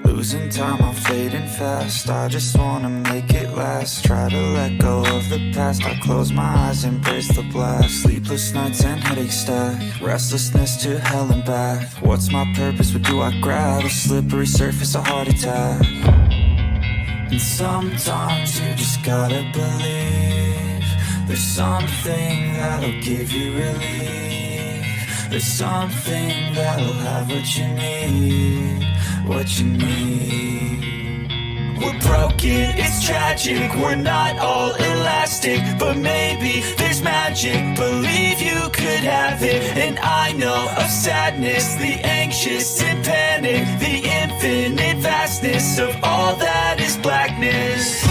Losing time, I'm fading fast. I just wanna make it last. Try to let go of the past. I close my eyes, embrace the blast. Sleepless nights and headaches stack. Restlessness to hell and back. What's my purpose? What do I grab? A slippery surface, a heart attack. And sometimes you just gotta believe there's something that'll give you relief. There's something that'll have what you need. What you need. We're broken, it's tragic. We're not all elastic, but maybe there's magic. Believe you could have it. And I know of sadness, the anxious and panic, the infinite vastness of all that is blackness.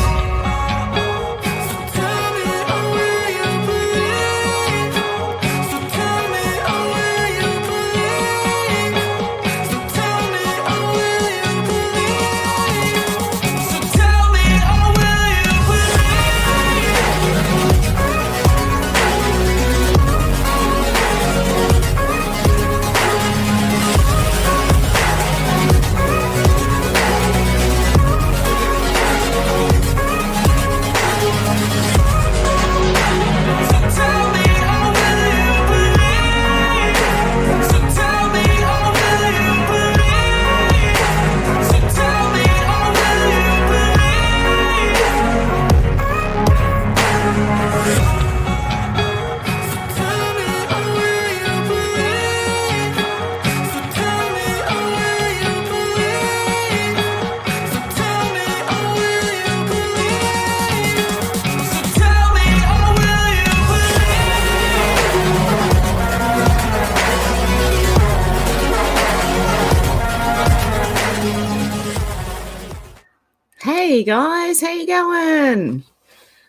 Hey guys, how you going?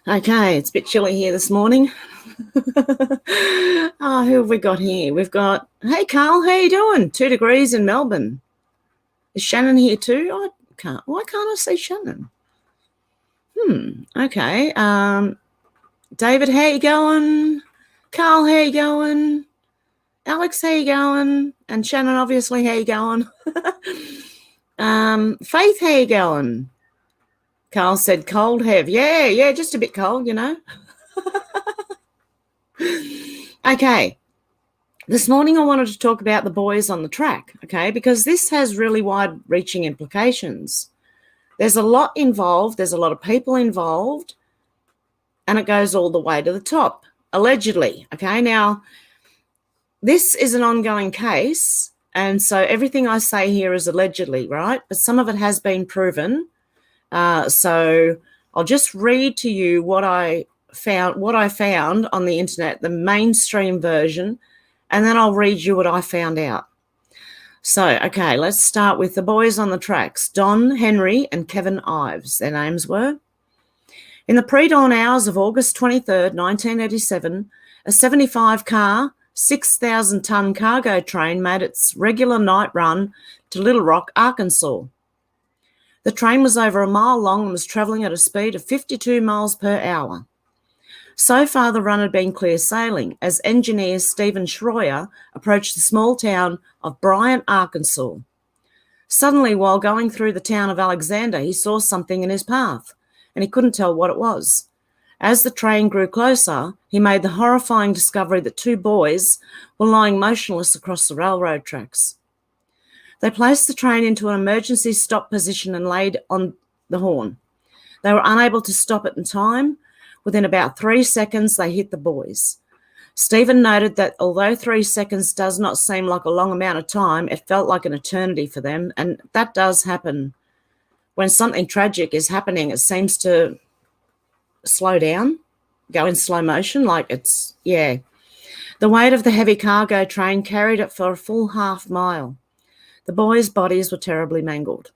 Okay, it's a bit chilly here this morning. Oh, who have we got here? We've got, hey Carl, how you doing? 2 degrees in Melbourne. Is Shannon here too? Why can't I see Shannon? Okay. David, how you going? Carl, how you going? Alex, how you going? And Shannon, obviously, how you going? Faith, how you going? Carl said cold, Hev. Yeah, just a bit cold, you know. Okay. This morning I wanted to talk about the boys on the track, okay, because this has really wide-reaching implications. There's a lot involved. There's a lot of people involved, and it goes all the way to the top, allegedly, okay? Now, this is an ongoing case, and so everything I say here is allegedly, right? But some of it has been proven. So I'll just read to you what I found on the internet, the mainstream version, and then I'll read you what I found out. So, okay, let's start with the boys on the tracks, Don Henry and Kevin Ives, their names were. In the pre-dawn hours of August 23rd, 1987, a 75-car, 6,000-ton cargo train made its regular night run to Little Rock, Arkansas. The train was over a mile long and was travelling at a speed of 52 miles per hour. So far, the run had been clear sailing as engineer Stephen Schroyer approached the small town of Bryant, Arkansas. Suddenly, while going through the town of Alexander, he saw something in his path, and he couldn't tell what it was. As the train grew closer, he made the horrifying discovery that 2 boys were lying motionless across the railroad tracks. They placed the train into an emergency stop position and laid on the horn. They were unable to stop it in time. Within about 3 seconds, they hit the boys. Stephen noted that although 3 seconds does not seem like a long amount of time, it felt like an eternity for them, and that does happen. When something tragic is happening, it seems to slow down, go in slow motion, like it's, yeah. The weight of the heavy cargo train carried it for a full half mile. The boys' bodies were terribly mangled.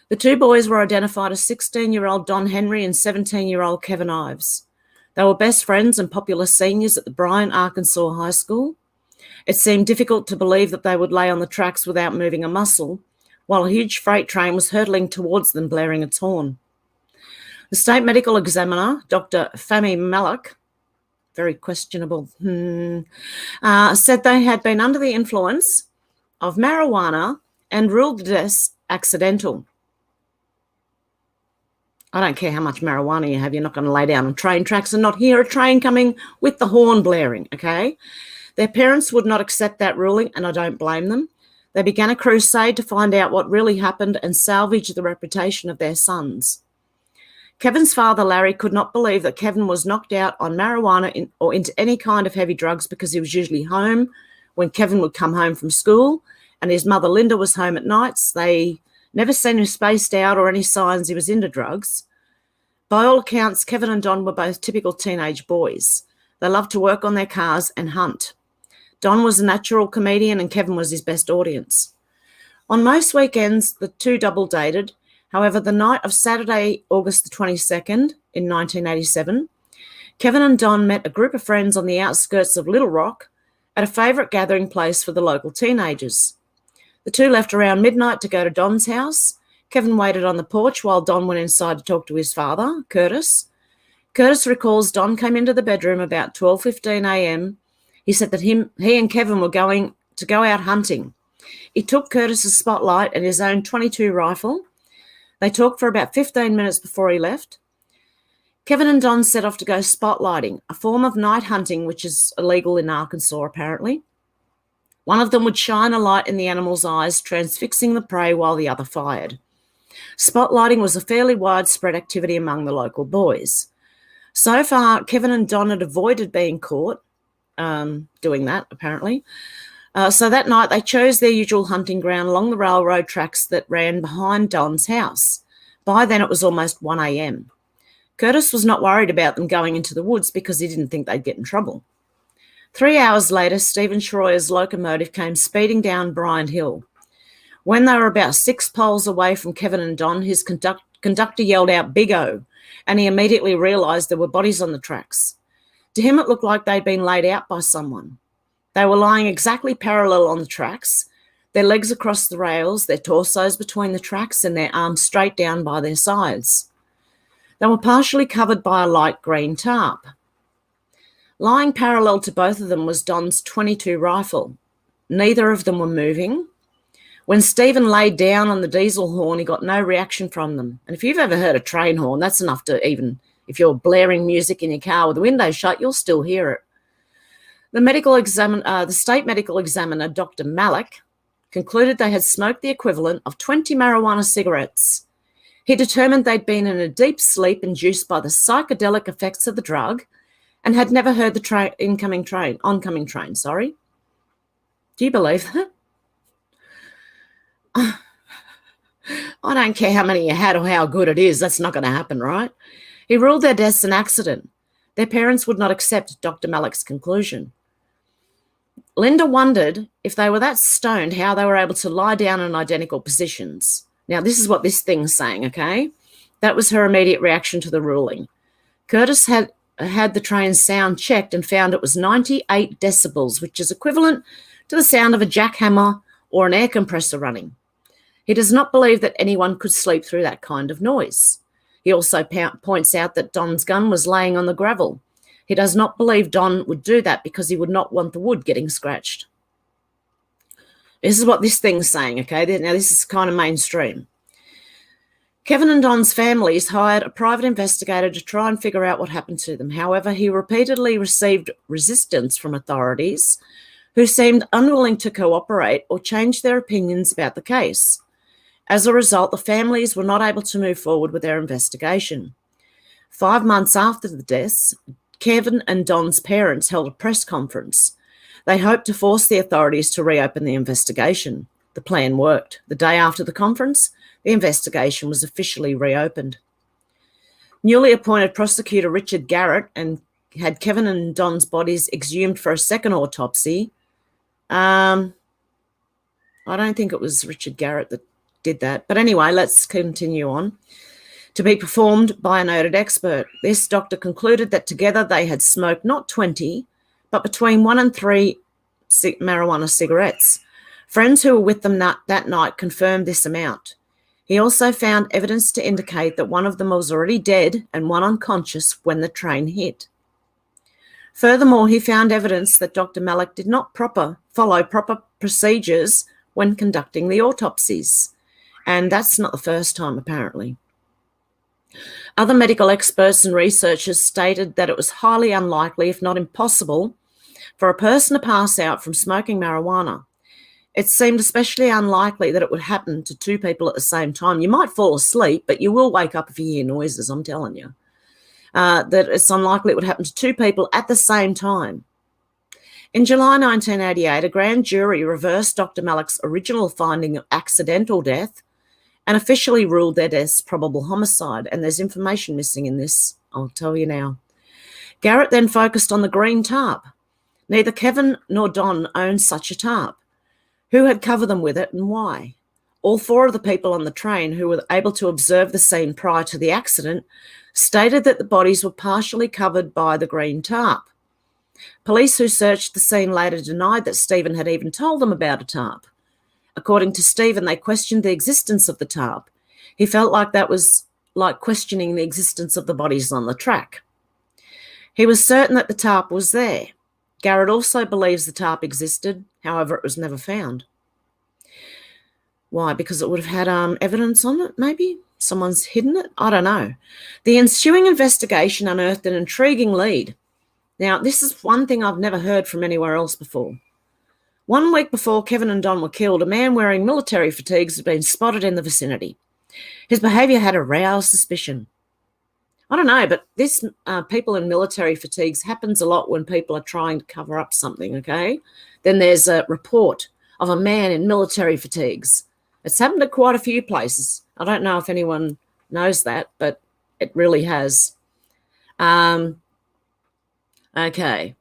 The 2 boys were identified as 16-year-old Don Henry and 17-year-old Kevin Ives. They were best friends and popular seniors at the Bryant, Arkansas High School. It seemed difficult to believe that they would lay on the tracks without moving a muscle, while a huge freight train was hurtling towards them, blaring its horn. The state medical examiner, Dr. Fahmy Malak, very questionable. Said they had been under the influence of marijuana and ruled the deaths accidental. I don't care how much marijuana you have, you're not going to lay down on train tracks and not hear a train coming with the horn blaring, okay? Their parents would not accept that ruling, and I don't blame them. They began a crusade to find out what really happened and salvage the reputation of their sons. Kevin's father, Larry, could not believe that Kevin was knocked out on marijuana or into any kind of heavy drugs, because he was usually home when Kevin would come home from school, and his mother, Linda, was home at nights. They never seen him spaced out or any signs he was into drugs. By all accounts, Kevin and Don were both typical teenage boys. They loved to work on their cars and hunt. Don was a natural comedian and Kevin was his best audience. On most weekends, the two double dated. However, the night of Saturday, August the 22nd in 1987, Kevin and Don met a group of friends on the outskirts of Little Rock at a favourite gathering place for the local teenagers. The two left around midnight to go to Don's house. Kevin waited on the porch while Don went inside to talk to his father, Curtis. Curtis recalls Don came into the bedroom about 12:15 a.m. He said that he and Kevin were going to go out hunting. He took Curtis's spotlight and his own .22 rifle. They talked for about 15 minutes before he left. Kevin and Don set off to go spotlighting, a form of night hunting which is illegal in Arkansas apparently. One of them would shine a light in the animal's eyes, transfixing the prey while the other fired. Spotlighting was a fairly widespread activity among the local boys. So far, Kevin and Don had avoided being caught doing that, apparently. So that night, they chose their usual hunting ground along the railroad tracks that ran behind Don's house. By then, it was almost 1 a.m. Curtis was not worried about them going into the woods because he didn't think they'd get in trouble. 3 hours later, Stephen Schroyer's locomotive came speeding down Bryant Hill. When they were about 6 poles away from Kevin and Don, his conductor yelled out, "Big O," and he immediately realised there were bodies on the tracks. To him, it looked like they'd been laid out by someone. They were lying exactly parallel on the tracks, their legs across the rails, their torsos between the tracks, and their arms straight down by their sides. They were partially covered by a light green tarp. Lying parallel to both of them was Don's .22 rifle. Neither of them were moving. When Stephen laid down on the diesel horn, he got no reaction from them. And if you've ever heard a train horn, that's enough to even, if you're blaring music in your car with the window shut, you'll still hear it. The state medical examiner, Dr. Malik, concluded they had smoked the equivalent of 20 marijuana cigarettes. He determined they'd been in a deep sleep induced by the psychedelic effects of the drug and had never heard the oncoming train. Do you believe that? I don't care how many you had or how good it is. That's not going to happen, right? He ruled their deaths an accident. Their parents would not accept Dr. Malik's conclusion. Linda wondered if they were that stoned, how they were able to lie down in identical positions. Now, this is what this thing's saying, okay? That was her immediate reaction to the ruling. Curtis had the train's sound checked and found it was 98 decibels, which is equivalent to the sound of a jackhammer or an air compressor running. He does not believe that anyone could sleep through that kind of noise. He also points out that Don's gun was laying on the gravel. He does not believe Don would do that because he would not want the wood getting scratched. This is what this thing's saying, okay? Now, this is kind of mainstream. Kevin and Don's families hired a private investigator to try and figure out what happened to them. However, he repeatedly received resistance from authorities who seemed unwilling to cooperate or change their opinions about the case. As a result, the families were not able to move forward with their investigation. 5 months after the deaths, Kevin and Don's parents held a press conference. They hoped to force the authorities to reopen the investigation. The plan worked. The day after the conference, the investigation was officially reopened. Newly appointed prosecutor Richard Garrett had Kevin and Don's bodies exhumed for a second autopsy. I don't think it was Richard Garrett that did that. But anyway, let's continue on. To be performed by a noted expert. This doctor concluded that together they had smoked not 20, but between 1 and 3 marijuana cigarettes. Friends who were with them that night confirmed this amount. He also found evidence to indicate that one of them was already dead and one unconscious when the train hit. Furthermore, he found evidence that Dr. Malik did not follow proper procedures when conducting the autopsies. And that's not the first time, apparently. Other medical experts and researchers stated that it was highly unlikely, if not impossible, for a person to pass out from smoking marijuana. It seemed especially unlikely that it would happen to two people at the same time. You might fall asleep, but you will wake up if you hear noises, I'm telling you. That it's unlikely it would happen to two people at the same time. In July 1988, a grand jury reversed Dr. Malik's original finding of accidental death and officially ruled their deaths probable homicide. And there's information missing in this, I'll tell you now. Garrett then focused on the green tarp. Neither Kevin nor Don owned such a tarp. Who had covered them with it and why? All four of the people on the train who were able to observe the scene prior to the accident stated that the bodies were partially covered by the green tarp. Police who searched the scene later denied that Stephen had even told them about a tarp. According to Stephen, they questioned the existence of the tarp. He felt like that was like questioning the existence of the bodies on the track. He was certain that the tarp was there. Garrett also believes the tarp existed, however, it was never found. Why? Because it would have had evidence on it, maybe? Someone's hidden it? I don't know. The ensuing investigation unearthed an intriguing lead. Now, this is one thing I've never heard from anywhere else before. 1 week before Kevin and Don were killed, a man wearing military fatigues had been spotted in the vicinity. His behaviour had aroused suspicion. I don't know, but this people in military fatigues happens a lot when people are trying to cover up something, okay? Then there's a report of a man in military fatigues. It's happened at quite a few places. I don't know if anyone knows that, but it really has. Okay.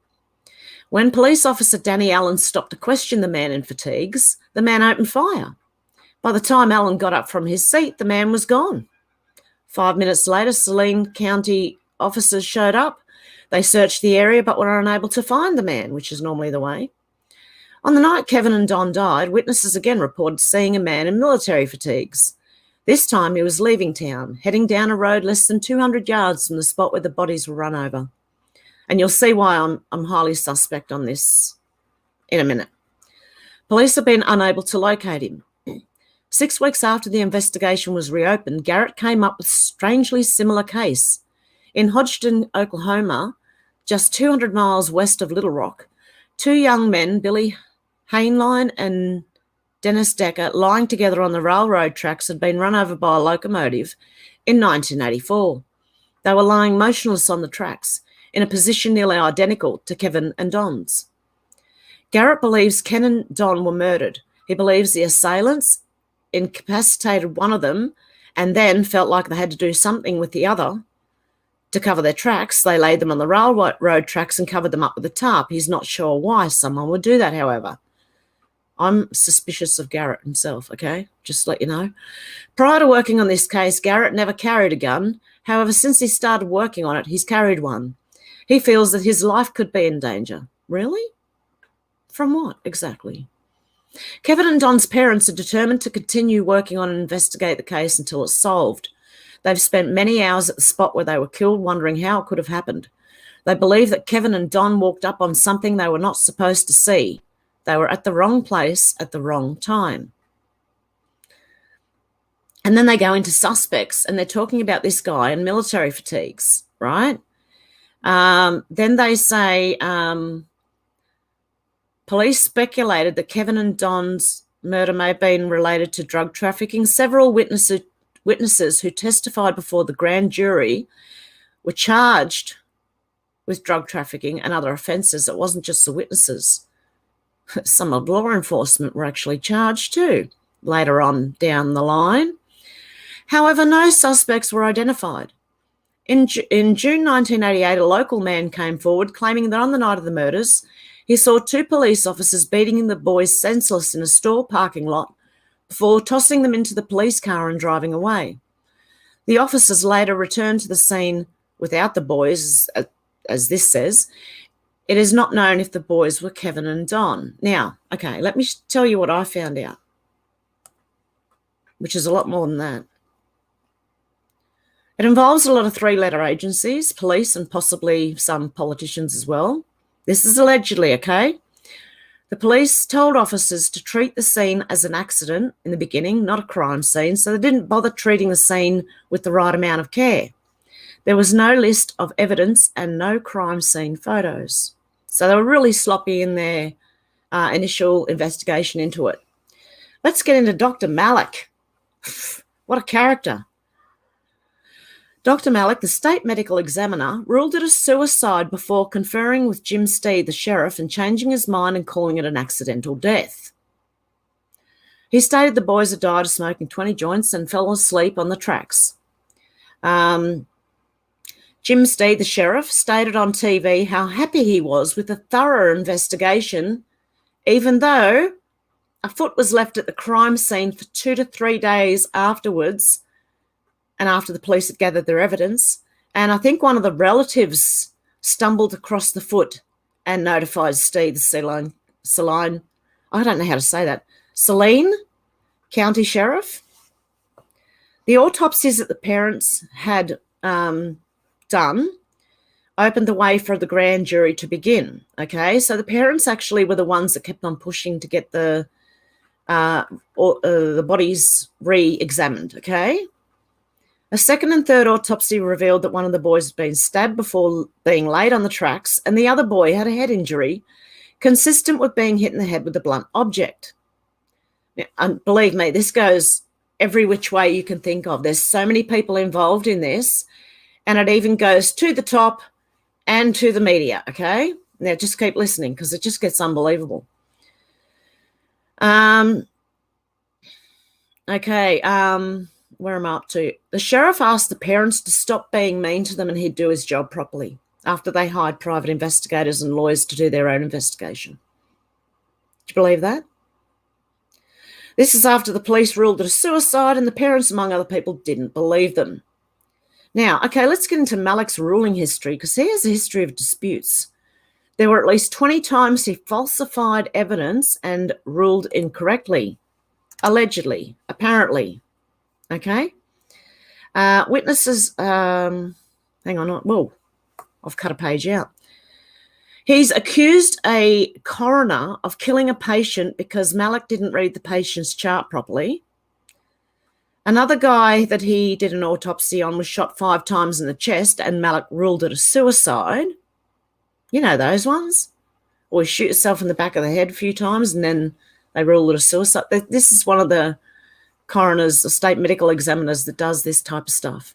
When police officer Danny Allen stopped to question the man in fatigues, the man opened fire. By the time Allen got up from his seat, the man was gone. 5 minutes later, Saline County officers showed up. They searched the area but were unable to find the man, which is normally the way. On the night Kevin and Don died, witnesses again reported seeing a man in military fatigues. This time he was leaving town, heading down a road less than 200 yards from the spot where the bodies were run over. And you'll see why I'm highly suspect on this in a minute. Police have been unable to locate him. 6 weeks after the investigation was reopened, Garrett came up with a strangely similar case. In Hodgson, Oklahoma, just 200 miles west of Little Rock, two young men, Billy Hainline and Dennis Decker, lying together on the railroad tracks, had been run over by a locomotive in 1984. They were lying motionless on the tracks, in a position nearly identical to Kevin and Don's. Garrett believes Ken and Don were murdered. He believes the assailants incapacitated one of them and then felt like they had to do something with the other to cover their tracks. They laid them on the railroad tracks and covered them up with a tarp. He's not sure why someone would do that, however. I'm suspicious of Garrett himself, okay? Just to let you know. Prior to working on this case, Garrett never carried a gun. However, since he started working on it, he's carried one. He feels that his life could be in danger. Really? From what exactly? Kevin and Don's parents are determined to continue working on and investigate the case until it's solved. They've spent many hours at the spot where they were killed wondering how it could have happened. They believe that Kevin and Don walked up on something they were not supposed to see. They were at the wrong place at the wrong time. And then they go into suspects and they're talking about this guy in military fatigues, right? Then they say police speculated that Kevin and Don's murder may have been related to drug trafficking. Several witnesses who testified before the grand jury were charged with drug trafficking and other offences. It wasn't just the witnesses. Some of law enforcement were actually charged too, later on down the line. However, no suspects were identified. In June 1988, a local man came forward claiming that on the night of the murders, he saw two police officers beating the boys senseless in a store parking lot before tossing them into the police car and driving away. The officers later returned to the scene without the boys, as this says. It is not known if the boys were Kevin and Don. Now, okay, let me tell you what I found out, which is a lot more than that. It involves a lot of three-letter agencies, police, and possibly some politicians as well. This is allegedly, okay? The police told officers to treat the scene as an accident in the beginning, not a crime scene, so they didn't bother treating the scene with the right amount of care. There was no list of evidence and no crime scene photos. So they were really sloppy in their initial investigation into it. Let's get into Dr. Malik. What a character. Dr. Malik, the state medical examiner, ruled it a suicide before conferring with Jim Steed, the sheriff, and changing his mind and calling it an accidental death. He stated the boys had died of smoking 20 joints and fell asleep on the tracks. Jim Steed, the sheriff, stated on TV how happy he was with a thorough investigation, even though a foot was left at the crime scene for 2 to 3 days afterwards, and after the police had gathered their evidence. And I think one of the relatives stumbled across the foot and notified Steve, the Saline, I don't know how to say that, Saline County Sheriff. The autopsies that the parents had done opened the way for the grand jury to begin, okay? So the parents actually were the ones that kept on pushing to get the bodies re-examined, okay? A second and third autopsy revealed that one of the boys had been stabbed before being laid on the tracks, and the other boy had a head injury consistent with being hit in the head with a blunt object. Now, and believe me, this goes every which way you can think of. There's so many people involved in this, and it even goes to the top and to the media, okay? Now, just keep listening because it just gets unbelievable. Where am I up to? The sheriff asked the parents to stop being mean to them and he'd do his job properly after they hired private investigators and lawyers to do their own investigation. Do you believe that? This is after the police ruled it a suicide and the parents, among other people, didn't believe them. Now, okay, let's get into Malik's ruling history because he has a history of disputes. There were at least 20 times he falsified evidence and ruled incorrectly, allegedly, apparently. Okay. Witnesses, hang on. Whoa, I've cut a page out. He's accused a coroner of killing a patient because Malik didn't read the patient's chart properly. Another guy that he did an autopsy on was shot 5 times in the chest and Malik ruled it a suicide. You know those ones? Or shoot yourself in the back of the head a few times and then they rule it a suicide. This is one of the coroners, the state medical examiners that does this type of stuff.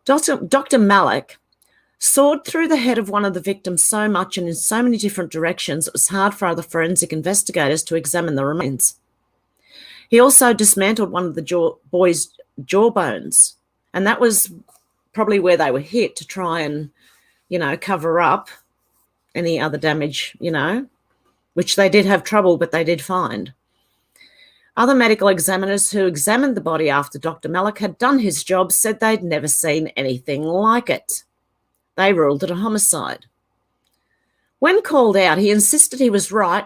Dr. Malik sawed through the head of one of the victims so much and in so many different directions it was hard for other forensic investigators to examine the remains. He also dismantled one of the boys' jawbones, and that was probably where they were hit to try and, cover up any other damage, which they did have trouble, but they did find. Other medical examiners who examined the body after Dr. Malik had done his job said they'd never seen anything like it. They ruled it a homicide. When called out, he insisted he was right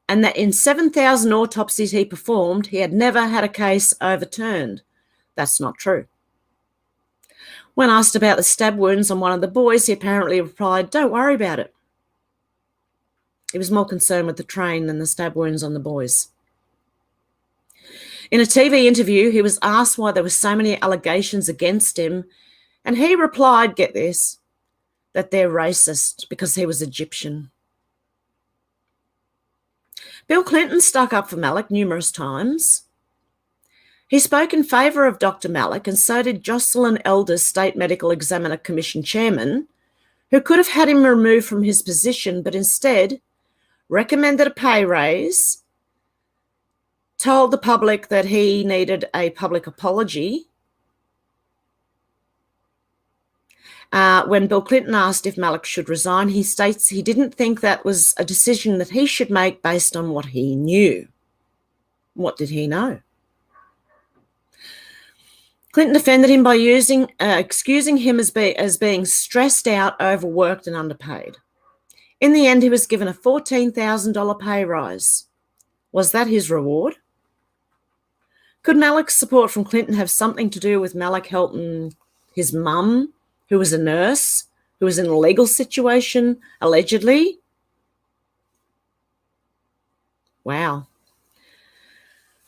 and that in 7,000 autopsies he performed, he had never had a case overturned. That's not true. When asked about the stab wounds on one of the boys, he apparently replied, "Don't worry about it." He was more concerned with the train than the stab wounds on the boys. In a TV interview, he was asked why there were so many allegations against him, and he replied, get this, that they're racist because he was Egyptian. Bill Clinton stuck up for Malik numerous times. He spoke in favour of Dr. Malik, and so did Jocelyn Elders, State Medical Examiner Commission Chairman, who could have had him removed from his position, but instead recommended a pay raise, told the public that he needed a public apology. When Bill Clinton asked if Malik should resign, he states he didn't think that was a decision that he should make based on what he knew. What did he know? Clinton defended him by excusing him as being stressed out, overworked and underpaid. In the end, he was given a $14,000 pay rise. Was that his reward? Could Malik's support from Clinton have something to do with Malik helping his mum, who was a nurse, who was in a legal situation, allegedly. Wow.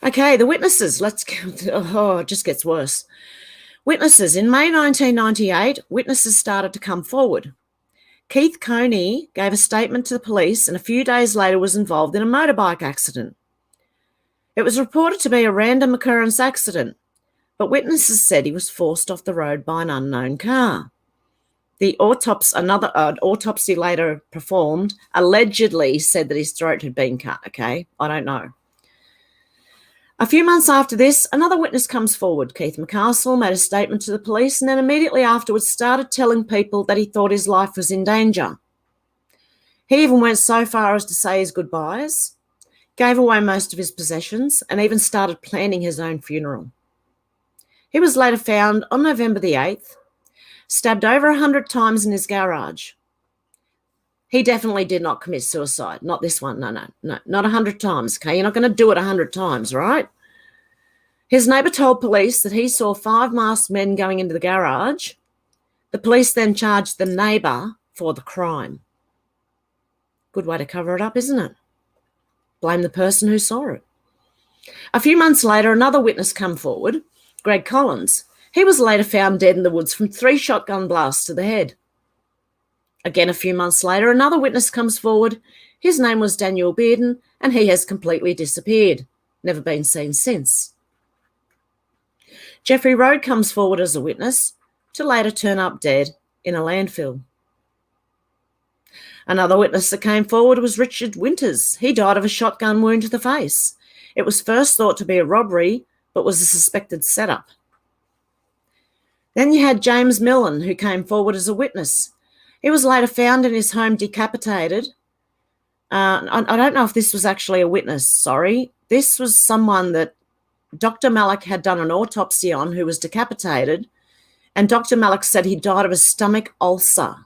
Okay, the witnesses. It just gets worse. Witnesses. In May 1998, witnesses started to come forward. Keith Coney gave a statement to the police and a few days later was involved in a motorbike accident. It was reported to be a random occurrence accident, but witnesses said he was forced off the road by an unknown car. Another autopsy later performed allegedly said that his throat had been cut. Okay, I don't know. A few months after this, another witness comes forward. Keith McCastle made a statement to the police and then immediately afterwards started telling people that he thought his life was in danger. He even went so far as to say his goodbyes, gave away most of his possessions, and even started planning his own funeral. He was later found on November the 8th, stabbed over 100 times in his garage. He definitely did not commit suicide. Not this one. No, not 100 times, okay? You're not going to do it 100 times, right? His neighbour told police that he saw 5 masked men going into the garage. The police then charged the neighbour for the crime. Good way to cover it up, isn't it? Blame the person who saw it. A few months later, another witness came forward, Greg Collins. He was later found dead in the woods from 3 shotgun blasts to the head. Again, a few months later, another witness comes forward. His name was Daniel Bearden, and he has completely disappeared, never been seen since. Jeffrey Road comes forward as a witness to later turn up dead in a landfill. Another witness that came forward was Richard Winters. He died of a shotgun wound to the face. It was first thought to be a robbery, but was a suspected setup. Then you had James Millen, who came forward as a witness. He was later found in his home decapitated. I don't know if this was actually a witness, sorry. This was someone that Dr. Malik had done an autopsy on who was decapitated, and Dr. Malik said he died of a stomach ulcer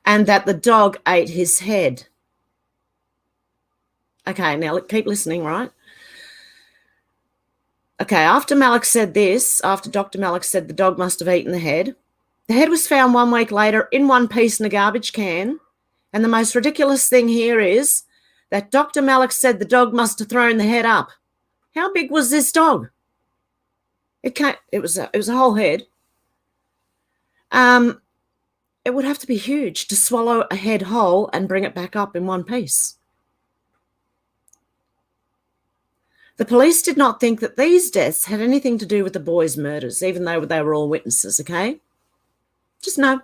and that the dog ate his head. Okay, now keep listening, right? Okay, after Malik said this, after Dr. Malik said the dog must have eaten the head was found 1 week later in one piece in a garbage can. And the most ridiculous thing here is that Dr. Malik said the dog must have thrown the head up. How big was this dog? It was a whole head. It would have to be huge to swallow a head whole and bring it back up in one piece. The police did not think that these deaths had anything to do with the boys' murders, even though they were all witnesses, okay? Just no.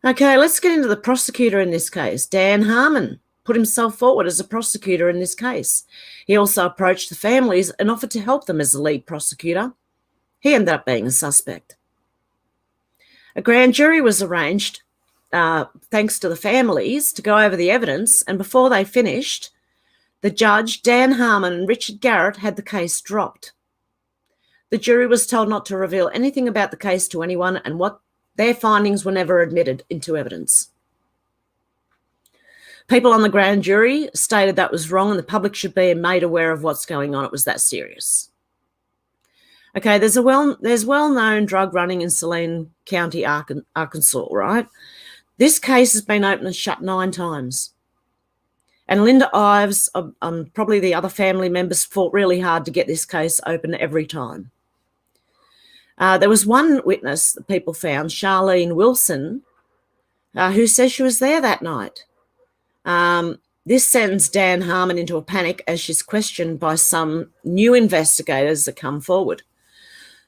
Okay, let's get into the prosecutor in this case. Dan Harmon put himself forward as a prosecutor in this case. He also approached the families and offered to help them as the lead prosecutor. He ended up being a suspect. A grand jury was arranged, thanks to the families, to go over the evidence, and before they finished, the judge, Dan Harmon, and Richard Garrett had the case dropped. The jury was told not to reveal anything about the case to anyone, and what their findings were never admitted into evidence. People on the grand jury stated that was wrong and the public should be made aware of what's going on. It was that serious. Okay, there's well-known drug running in Saline County, Arkansas, right? This case has been opened and shut 9 times. And Linda Ives, probably the other family members, fought really hard to get this case open every time. There was one witness that people found, Charlene Wilson, who says she was there that night. This sends Dan Harmon into a panic as she's questioned by some new investigators that come forward.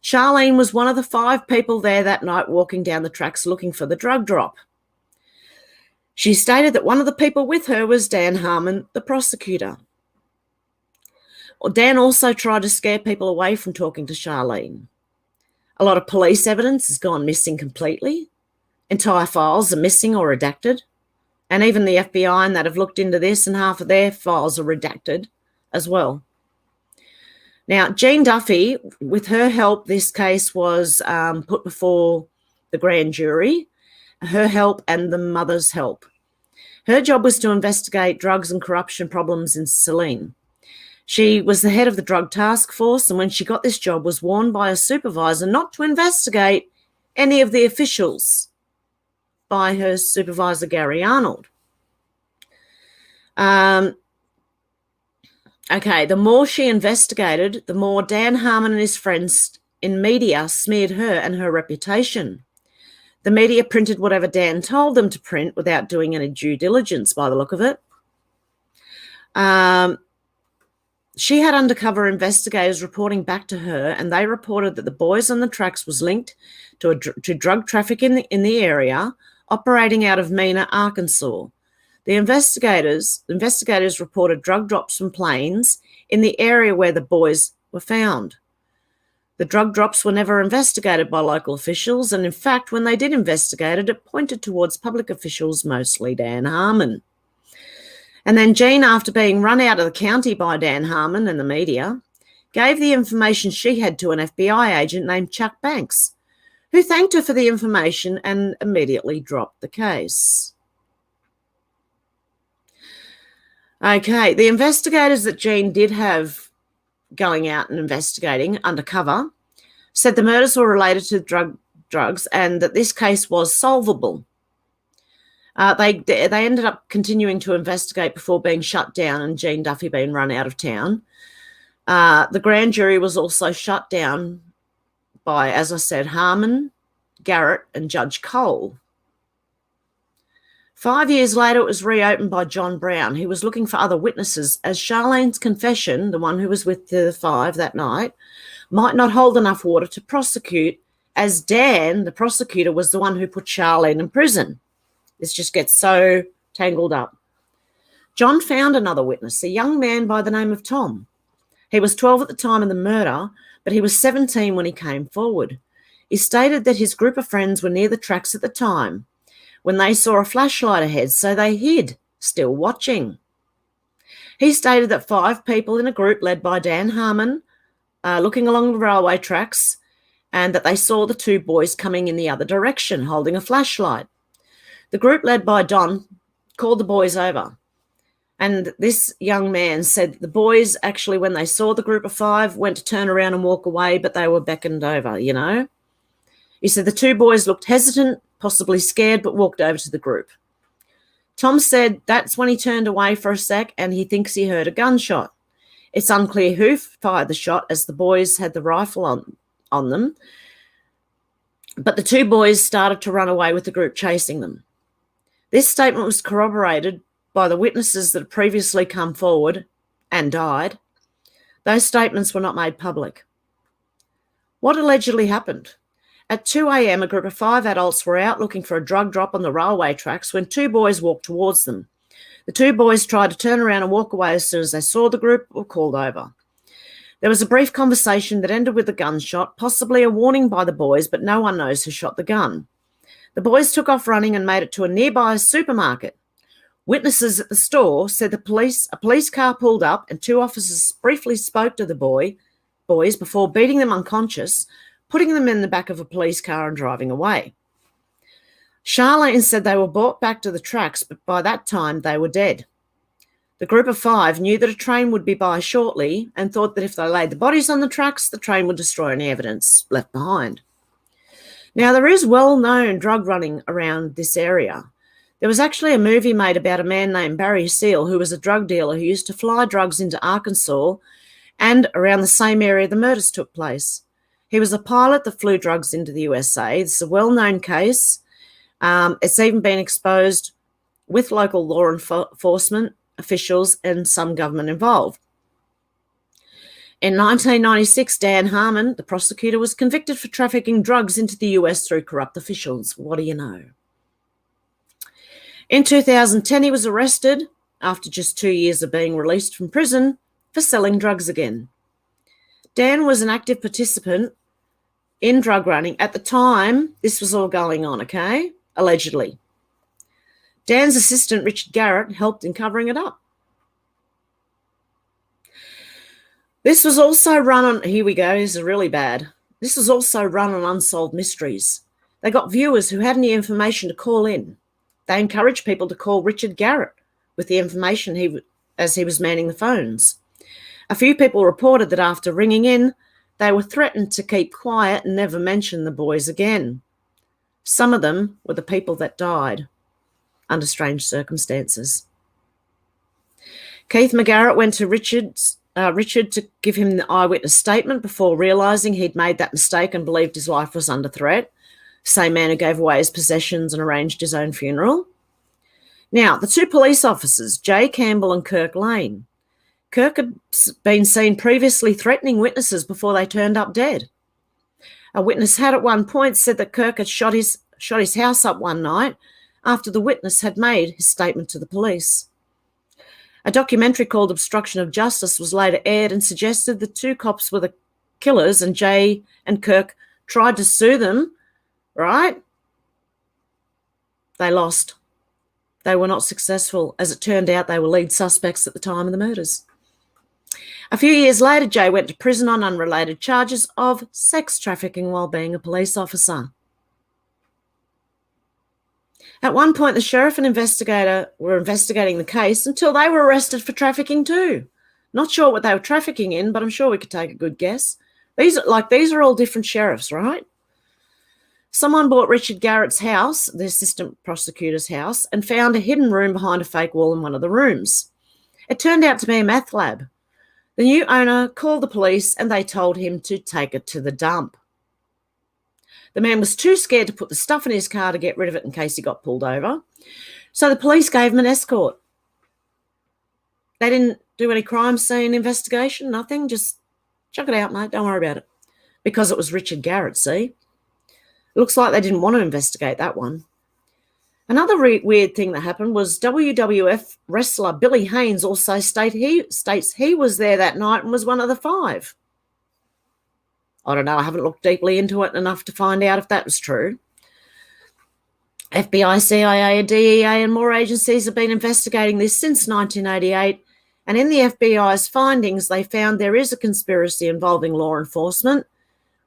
Charlene was one of the 5 people there that night walking down the tracks looking for the drug drop. She stated that one of the people with her was Dan Harmon, the prosecutor. Dan also tried to scare people away from talking to Charlene. A lot of police evidence has gone missing completely. Entire files are missing or redacted. And even the FBI and that have looked into this, and half of their files are redacted as well. Now, Jean Duffy, with her help, this case was put before the grand jury. Her help and the mother's help. Her job was to investigate drugs and corruption problems in Saline. She was the head of the drug task force, and when she got this job was warned by a supervisor not to investigate any of the officials by her supervisor, Gary Arnold. Okay, the more she investigated, the more Dan Harmon and his friends in media smeared her and her reputation. The media printed whatever Dan told them to print without doing any due diligence, by the look of it. She had undercover investigators reporting back to her, and they reported that the boys on the tracks was linked to drug traffic in the area, operating out of Mena, Arkansas. The investigators reported drug drops from planes in the area where the boys were found. The drug drops were never investigated by local officials, and in fact, when they did investigate it, it pointed towards public officials, mostly Dan Harmon. And then Jean, after being run out of the county by Dan Harmon and the media, gave the information she had to an FBI agent named Chuck Banks, who thanked her for the information and immediately dropped the case. Okay, the investigators that Jean did have going out and investigating undercover said the murders were related to drugs and that this case was solvable. They ended up continuing to investigate before being shut down and Jean Duffy being run out of town. The grand jury was also shut down by, as I said, Harmon, Garrett, and Judge Cole. 5 years later, it was reopened by John Brown, who was looking for other witnesses, as Charlene's confession, the one who was with the five that night, might not hold enough water to prosecute, as Dan, the prosecutor, was the one who put Charlene in prison. This just gets so tangled up. John found another witness, a young man by the name of Tom. He was 12 at the time of the murder, but he was 17 when he came forward. He stated that his group of friends were near the tracks at the time when they saw a flashlight ahead, so they hid, still watching. He stated that 5 people in a group led by Dan Harmon looking along the railway tracks, and that they saw the 2 boys coming in the other direction holding a flashlight. The group led by Don called the boys over, and this young man said the boys actually, when they saw the group of 5, went to turn around and walk away, but they were beckoned over, you know. He said the 2 boys looked hesitant, possibly scared, but walked over to the group. Tom said that's when he turned away for a sec and he thinks he heard a gunshot. It's unclear who fired the shot, as the boys had the rifle on them, but the 2 boys started to run away with the group chasing them. This statement was corroborated by the witnesses that had previously come forward and died. Those statements were not made public. What allegedly happened? At 2 a.m, a group of 5 adults were out looking for a drug drop on the railway tracks when 2 boys walked towards them. The 2 boys tried to turn around and walk away as soon as they saw the group or called over. There was a brief conversation that ended with a gunshot, possibly a warning by the boys, but no one knows who shot the gun. The boys took off running and made it to a nearby supermarket. Witnesses at the store said a police car pulled up and 2 officers briefly spoke to the boys before beating them unconscious, putting them in the back of a police car and driving away. Charlene said they were brought back to the tracks, but by that time they were dead. The group of 5 knew that a train would be by shortly and thought that if they laid the bodies on the tracks, the train would destroy any evidence left behind. Now, there is well-known drug running around this area. There was actually a movie made about a man named Barry Seal, who was a drug dealer who used to fly drugs into Arkansas and around the same area the murders took place. He was a pilot that flew drugs into the USA. It's a well-known case. It's even been exposed with local law enforcement officials and some government involved. In 1996, Dan Harmon, the prosecutor, was convicted for trafficking drugs into the US through corrupt officials. What do you know? In 2010, he was arrested after just 2 years of being released from prison for selling drugs again. Dan was an active participant in drug running at the time this was all going on, okay? Allegedly. Dan's assistant, Richard Garrett, helped in covering it up. This was also run on, here we go, this is really bad. This was also run on Unsolved Mysteries. They got viewers who had any information to call in. They encouraged people to call Richard Garrett with the information as he was manning the phones. A few people reported that after ringing in, they were threatened to keep quiet and never mention the boys again. Some of them were the people that died under strange circumstances. Keith McGarrett went to Richard to give him the eyewitness statement before realising he'd made that mistake and believed his life was under threat. Same man who gave away his possessions and arranged his own funeral. Now, the two police officers, Jay Campbell and Kirk Lane. Kirk had been seen previously threatening witnesses before they turned up dead. A witness had at one point said that Kirk had shot his house up one night after the witness had made his statement to the police. A documentary called Obstruction of Justice was later aired and suggested the two cops were the killers and Jay and Kirk tried to sue them, right? They lost. They were not successful. As it turned out, they were lead suspects at the time of the murders. A few years later, Jay went to prison on unrelated charges of sex trafficking while being a police officer. At one point, the sheriff and investigator were investigating the case until they were arrested for trafficking too. Not sure what they were trafficking in, but I'm sure we could take a good guess. These are all different sheriffs, right? Someone bought Richard Garrett's house, the assistant prosecutor's house, and found a hidden room behind a fake wall in one of the rooms. It turned out to be a meth lab. The new owner called the police and they told him to take it to the dump. The man was too scared to put the stuff in his car to get rid of it in case he got pulled over. So the police gave him an escort. They didn't do any crime scene investigation, nothing. Just chuck it out, mate. Don't worry about it. Because it was Richard Garrett, see? It looks like they didn't want to investigate that one. Another weird thing that happened was WWF wrestler Billy Haynes also states he was there that night and was one of the five. I don't know. I haven't looked deeply into it enough to find out if that was true. FBI, CIA, DEA and more agencies have been investigating this since 1988, and in the FBI's findings, they found there is a conspiracy involving law enforcement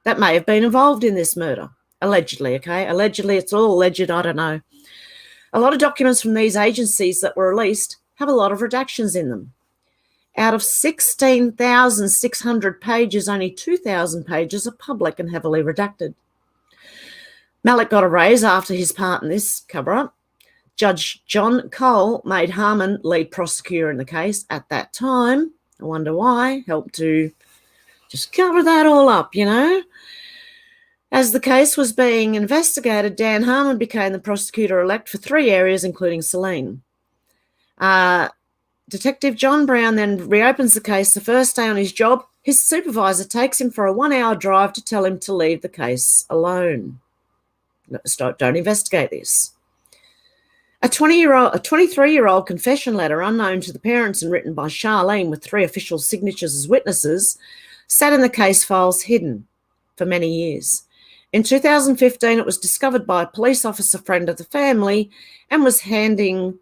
that may have been involved in this murder. Allegedly, okay? Allegedly, it's all alleged, I don't know. A lot of documents from these agencies that were released have a lot of redactions in them. Out of 16,600 pages, only 2,000 pages are public and heavily redacted. Malik got a raise after his part in this cover-up. Judge John Cole made Harmon lead prosecutor in the case at that time. I wonder why. Helped to just cover that all up, you know. As the case was being investigated, Dan Harmon became the prosecutor-elect for 3 areas, including Selene. Detective John Brown then reopens the case the first day on his job. His supervisor takes him for a 1-hour drive to tell him to leave the case alone. Don't investigate this. A 23-year-old confession letter, unknown to the parents and written by Charlene with 3 official signatures as witnesses, sat in the case files hidden for many years. In 2015, it was discovered by a police officer friend of the family and was handed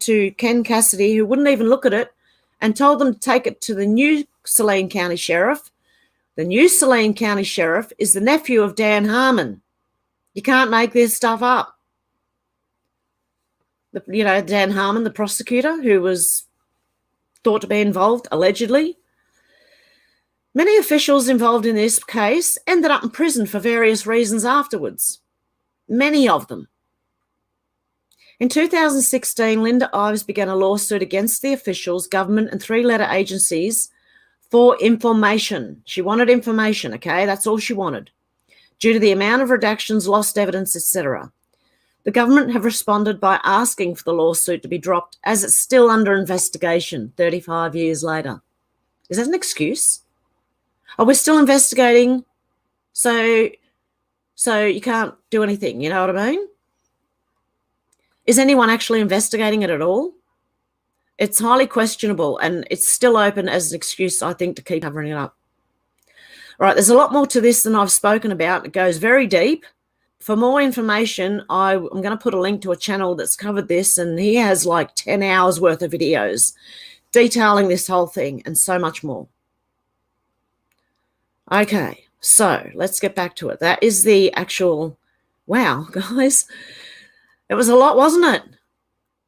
to Ken Cassidy, who wouldn't even look at it, and told them to take it to the new Saline County Sheriff. The new Saline County Sheriff is the nephew of Dan Harmon. You can't make this stuff up. Dan Harmon, the prosecutor, who was thought to be involved, allegedly. Many officials involved in this case ended up in prison for various reasons afterwards. Many of them. In 2016, Linda Ives began a lawsuit against the officials, government, and 3-letter agencies for information. She wanted information, okay? That's all she wanted. Due to the amount of redactions, lost evidence, etc. The government have responded by asking for the lawsuit to be dropped as it's still under investigation 35 years later. Is that an excuse? Oh, we're still investigating, so you can't do anything, you know what I mean? Is anyone actually investigating it at all? It's highly questionable, and it's still open as an excuse, I think, to keep covering it up. All right, there's a lot more to this than I've spoken about. It goes very deep. For more information, I'm going to put a link to a channel that's covered this, and he has like 10 hours worth of videos detailing this whole thing and so much more. Okay, so let's get back to it. That is the actual, wow, guys. It was a lot, wasn't it?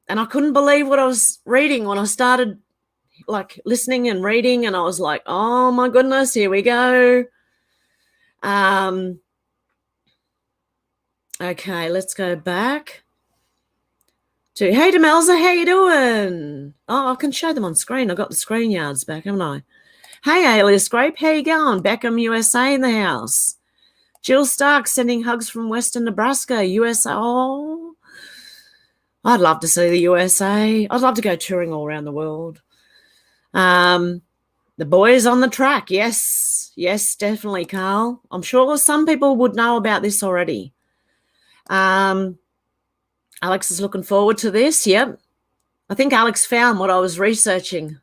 And I couldn't believe what I was reading when I started like listening and reading, and I was like, oh my goodness, here we go. Okay, let's go back to, hey, Demelza, how you doing? Oh, I can show them on screen. I got the screen yards back, haven't I? Hey, Alias Grape, how you going? Beckham, USA in the house. Jill Stark sending hugs from Western Nebraska, USA. Oh, I'd love to see the USA. I'd love to go touring all around the world. The boys on the track. Yes, definitely, Carl. I'm sure some people would know about this already. Alex is looking forward to this. Yep. I think Alex found what I was researching.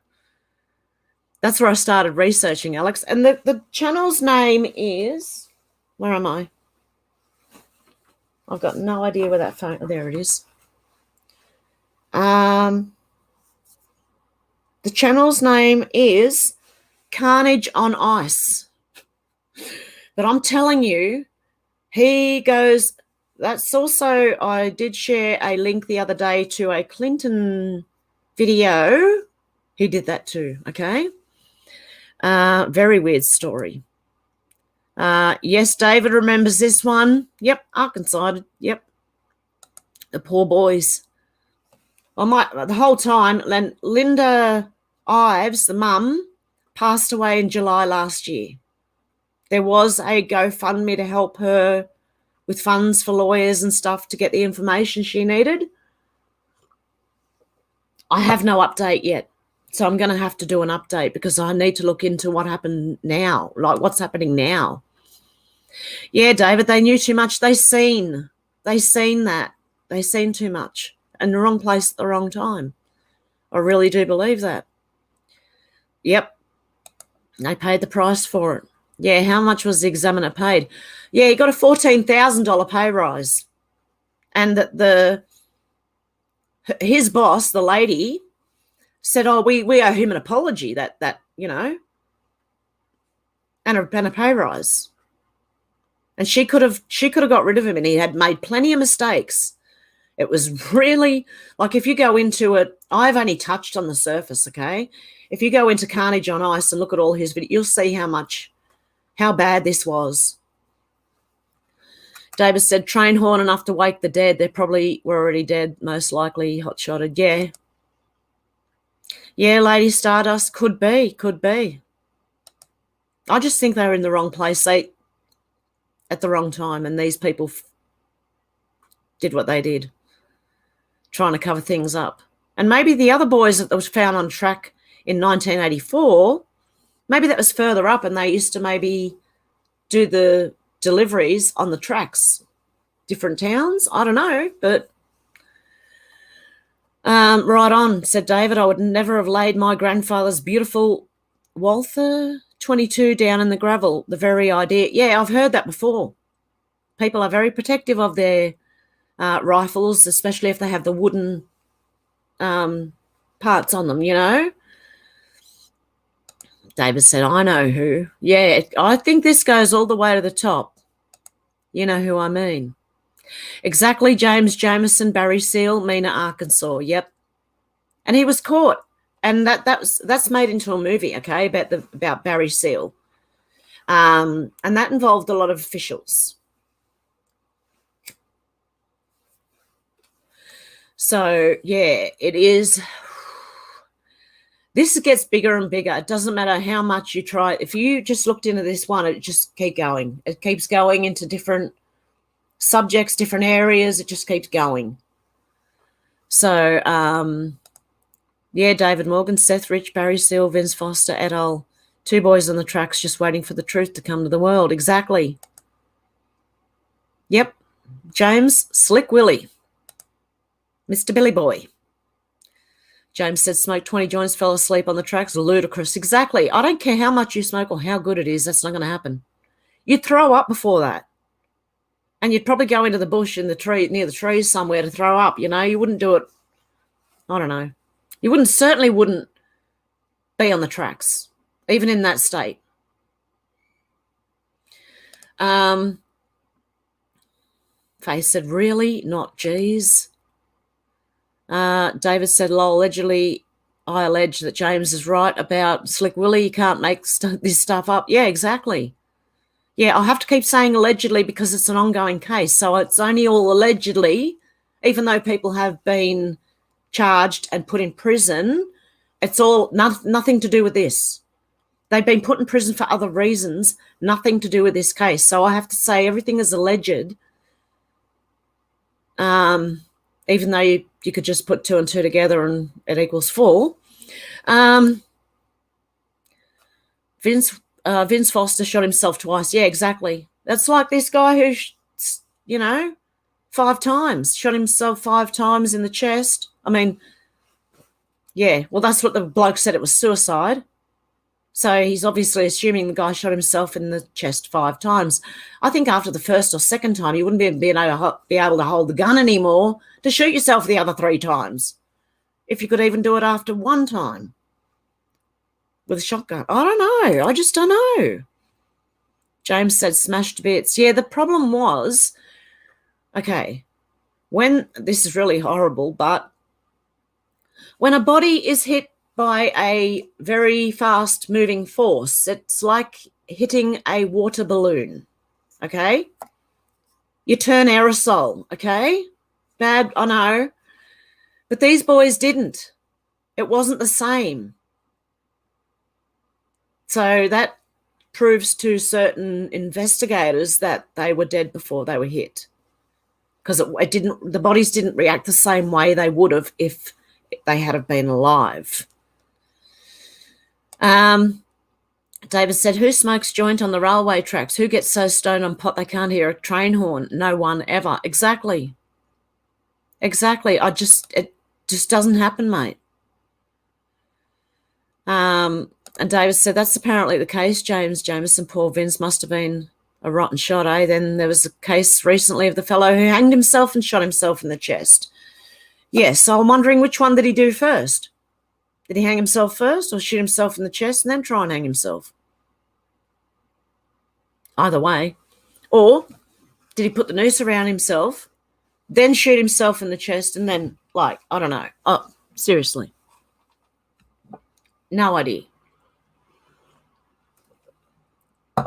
That's where I started researching, Alex. And the channel's name is, where am I? I've got no idea where that phone, oh, there it is. The channel's name is Carnage on Ice. But I'm telling you, he goes, that's also, I did share a link the other day to a Clinton video. He did that too, okay? Very weird story. Yes, David remembers this one. Yep, Arkansas. Yep. The poor boys. The whole time, Linda Ives, the mum, passed away in July last year. There was a GoFundMe to help her with funds for lawyers and stuff to get the information she needed. I have no update yet. So I'm going to have to do an update because I need to look into what happened now, like what's happening now. Yeah, David, they knew too much. They seen that. They seen too much in the wrong place at the wrong time. I really do believe that. Yep. They paid the price for it. Yeah, how much was the examiner paid? Yeah, he got a $14,000 pay rise. And his boss, the lady, said, oh, we owe him an apology, that you know, and a pay rise. And she could have got rid of him, and he had made plenty of mistakes. It was really, like, if you go into it, I've only touched on the surface, okay? If you go into Carnage on Ice and look at all his videos, you'll see how bad this was. David said, train horn enough to wake the dead. They probably were already dead, most likely hot-shotted. Yeah. Yeah, Lady Stardust, could be. I just think they were in the wrong place at the wrong time, and these people did what they did, trying to cover things up. And maybe the other boys that was found on track in 1984, maybe that was further up, and they used to maybe do the deliveries on the tracks, different towns. I don't know, but right on, said David. I would never have laid my grandfather's beautiful Walther 22 down in the gravel. The very idea. Yeah, I've heard that before. People are very protective of their rifles, especially if they have the wooden parts on them, you know. David said, I know who. Yeah, I think this goes all the way to the top. You know who I mean. Exactly, James Jameson, Barry Seal, Mena, Arkansas. Yep. And he was caught. And that's made into a movie, okay, about Barry Seal. And that involved a lot of officials. So, yeah, it is. This gets bigger and bigger. It doesn't matter how much you try. If you just looked into this one, it just keeps going. It keeps going into different subjects, different areas. It just keeps going. So, yeah, David Morgan, Seth Rich, Barry Seal, Vince Foster, et al. 2 boys on the tracks just waiting for the truth to come to the world. Exactly. Yep. James, Slick Willie. Mr. Billy Boy. James said, smoked 20 joints, fell asleep on the tracks. Ludicrous. Exactly. I don't care how much you smoke or how good it is. That's not going to happen. You'd throw up before that. And you'd probably go into the bush in the tree, near the trees somewhere to throw up, you know. You wouldn't do it. I don't know. You certainly wouldn't be on the tracks, even in that state. Faye said, really? Not geez. David said, lol, allegedly, I allege that James is right about Slick Willie. You can't make this stuff up. Yeah, exactly. Yeah, I'll have to keep saying allegedly because it's an ongoing case. So it's only all allegedly, even though people have been charged and put in prison. It's all nothing to do with this. They've been put in prison for other reasons, nothing to do with this case. So I have to say everything is alleged, even though you could just put 2 and 2 together and it equals 4. Vince Foster shot himself twice. Yeah, exactly. That's like this guy who, 5 times, shot himself 5 times in the chest. I mean, yeah, well, that's what the bloke said, it was suicide. So he's obviously assuming the guy shot himself in the chest 5 times. I think after the first or second time, you wouldn't be able to hold the gun anymore to shoot yourself the other 3 times, if you could even do it after 1 time with a shotgun. I don't know. I just don't know. James said smashed to bits. Yeah, the problem was, okay, this is really horrible, but when a body is hit by a very fast moving force, it's like hitting a water balloon, okay? You turn aerosol, okay? Bad, I know. But these boys didn't. It wasn't the same. So that proves to certain investigators that they were dead before they were hit, because the bodies didn't react the same way they would have if they had have been alive. David said, who smokes joint on the railway tracks? Who gets so stoned on pot they can't hear a train horn? No one ever. Exactly. It just doesn't happen, mate. And David said, that's apparently the case, James Jameson. Poor Vince must have been a rotten shot, eh? Then there was a case recently of the fellow who hanged himself and shot himself in the chest. Yes, so I'm wondering which one did he do first? Did he hang himself first or shoot himself in the chest and then try and hang himself? Either way. Or did he put the noose around himself, then shoot himself in the chest and then, I don't know. Oh, seriously. No idea.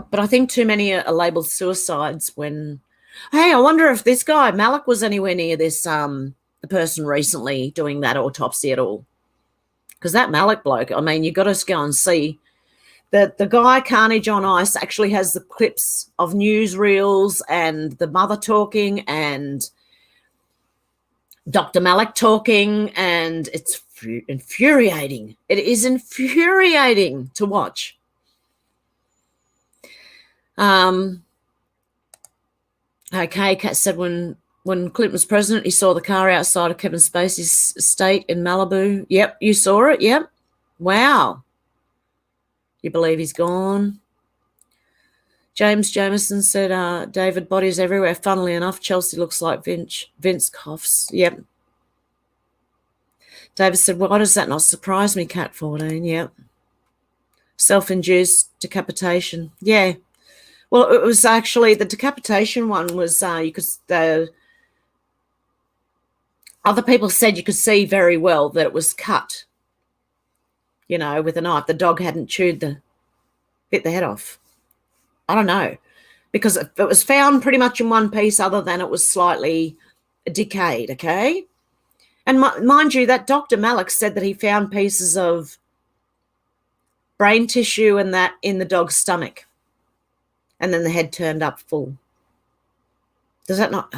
But I think too many are labelled suicides when... Hey, I wonder if this guy, Malik, was anywhere near this, the person recently doing that autopsy at all. Because that Malik bloke, I mean, you've got to go and see that the guy Carnage on Ice actually has the clips of newsreels and the mother talking and Dr. Malik talking, and it's infuriating. It is infuriating to watch. Okay, Kat said when Clinton was president, he saw the car outside of Kevin Spacey's estate in Malibu. Yep, you saw it. Yep. Wow. You believe he's gone? James Jameson said, David, bodies everywhere. Funnily enough, Chelsea looks like Vince coughs. Yep. David said, why does that not surprise me, Cat 14? Yep. Self-induced decapitation. Yeah. Well, it was actually the decapitation one was other people said you could see very well that it was cut, with a knife. The dog hadn't bit the head off. I don't know, because it was found pretty much in one piece other than it was slightly decayed, okay? And mind you, that Dr. Malik said that he found pieces of brain tissue and that in the dog's stomach. And then the head turned up full. Does that not...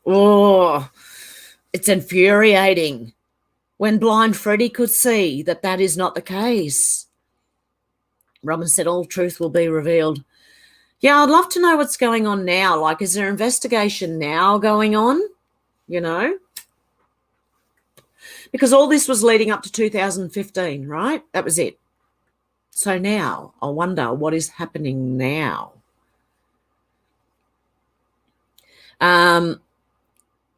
Oh, it's infuriating when blind Freddie could see that that is not the case. Robin said all truth will be revealed. Yeah, I'd love to know what's going on now. Like, is there an investigation now going on? Because all this was leading up to 2015, right? That was it. So now I wonder what is happening now.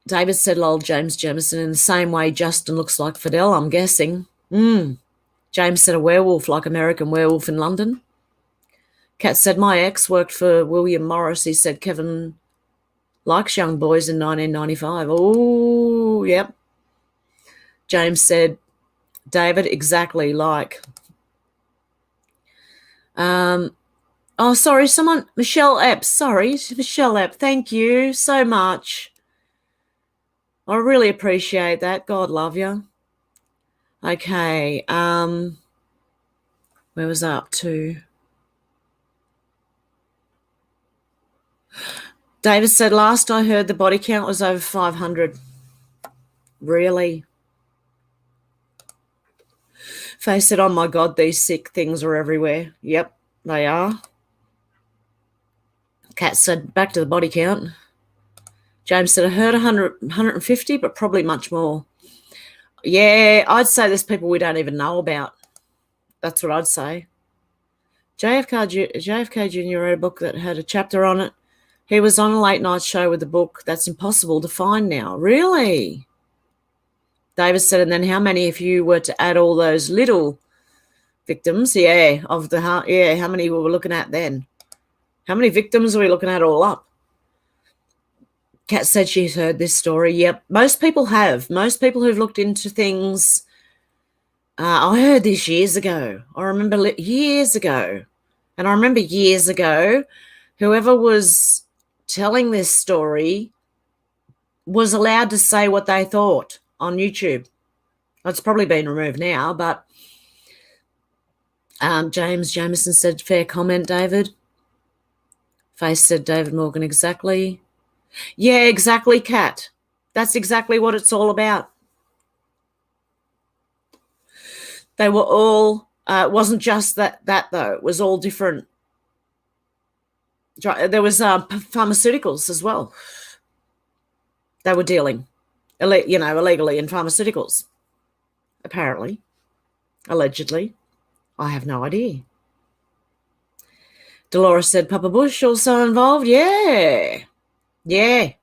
David said, lol, James Jameson, in the same way Justin looks like Fidel, I'm guessing. James said a werewolf, like American Werewolf in London. Kat said, my ex worked for William Morris. He said Kevin likes young boys in 1995. Oh, yep. James said, David, exactly like. Oh, sorry, someone, Michelle Epps. Sorry, Michelle Epps. Thank you so much. I really appreciate that. God love you. Okay. Where was I up to? David said, last I heard the body count was over 500. Really? Faye said, oh my God, these sick things are everywhere. Yep, they are. Kat said, back to the body count. James said, I heard 100, 150, but probably much more. Yeah, I'd say there's people we don't even know about. That's what I'd say. JFK Jr. wrote a book that had a chapter on it. He was on a late night show with a book that's impossible to find now. Really? David said, and then how many if you were to add all those little victims? Yeah, how many were we looking at then? How many victims are we looking at all up? Kat said she's heard this story. Yep, most people have. Most people who've looked into things. I heard this years ago. I remember years ago. And I remember years ago, whoever was telling this story was allowed to say what they thought on YouTube. It's probably been removed now, but James Jameson said, fair comment, David. Face said, David Morgan, exactly. Yeah, exactly, Kat. That's exactly what it's all about. They were all, it wasn't just that though. It was all different. There was pharmaceuticals as well. They were dealing, illegally in pharmaceuticals, apparently, allegedly. I have no idea. Dolores said, Papa Bush also involved? Yeah. Yeah.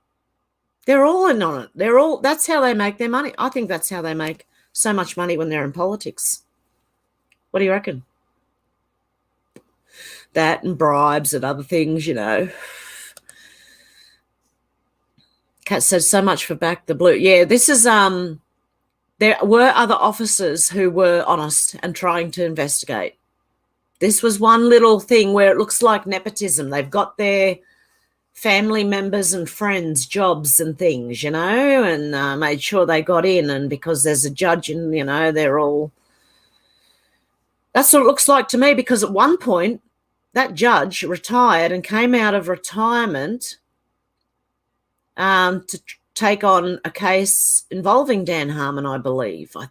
They're all in on it. That's how they make their money. I think that's how they make so much money when they're in politics. What do you reckon? That and bribes and other things, Kat says, so much for back the blue. Yeah, this is, there were other officers who were honest and trying to investigate. This was one little thing where it looks like nepotism. They've got their family members and friends jobs and things, and made sure they got in. And because there's a judge and, they're all... That's what it looks like to me, because at one point that judge retired and came out of retirement to take on a case involving Dan Harmon, I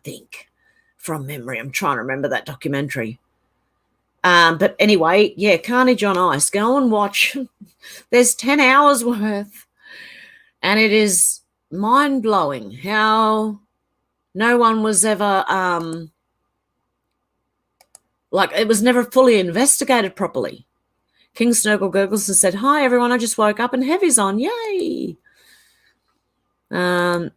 think, from memory. I'm trying to remember that documentary. But anyway, yeah, Carnage on Ice. Go and watch. There's 10 hours worth. And it is mind-blowing how no one was ever, it was never fully investigated properly. King Snurgle Gurgles has said, hi, everyone, I just woke up and Heavy's on. Yay! And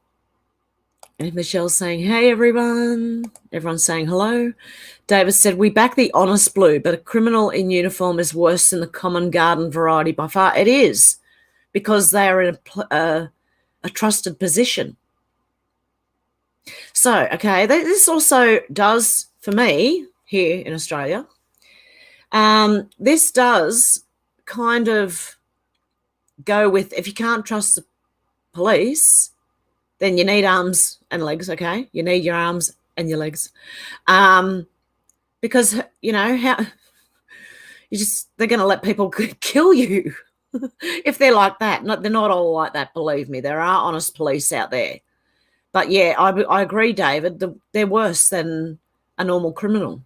Michelle's saying, hey, everyone. Everyone's saying hello. David said, we back the honest blue, but a criminal in uniform is worse than the common garden variety by far. It is, because they are in a trusted position. So, okay, this also does, for me, here in Australia, this does kind of go with, if you can't trust the police, then you need arms and legs, okay? You need your arms and your legs. Because, how they're going to let people kill you if they're like that. They're not all like that, believe me. There are honest police out there. But, yeah, I agree, David, they're worse than a normal criminal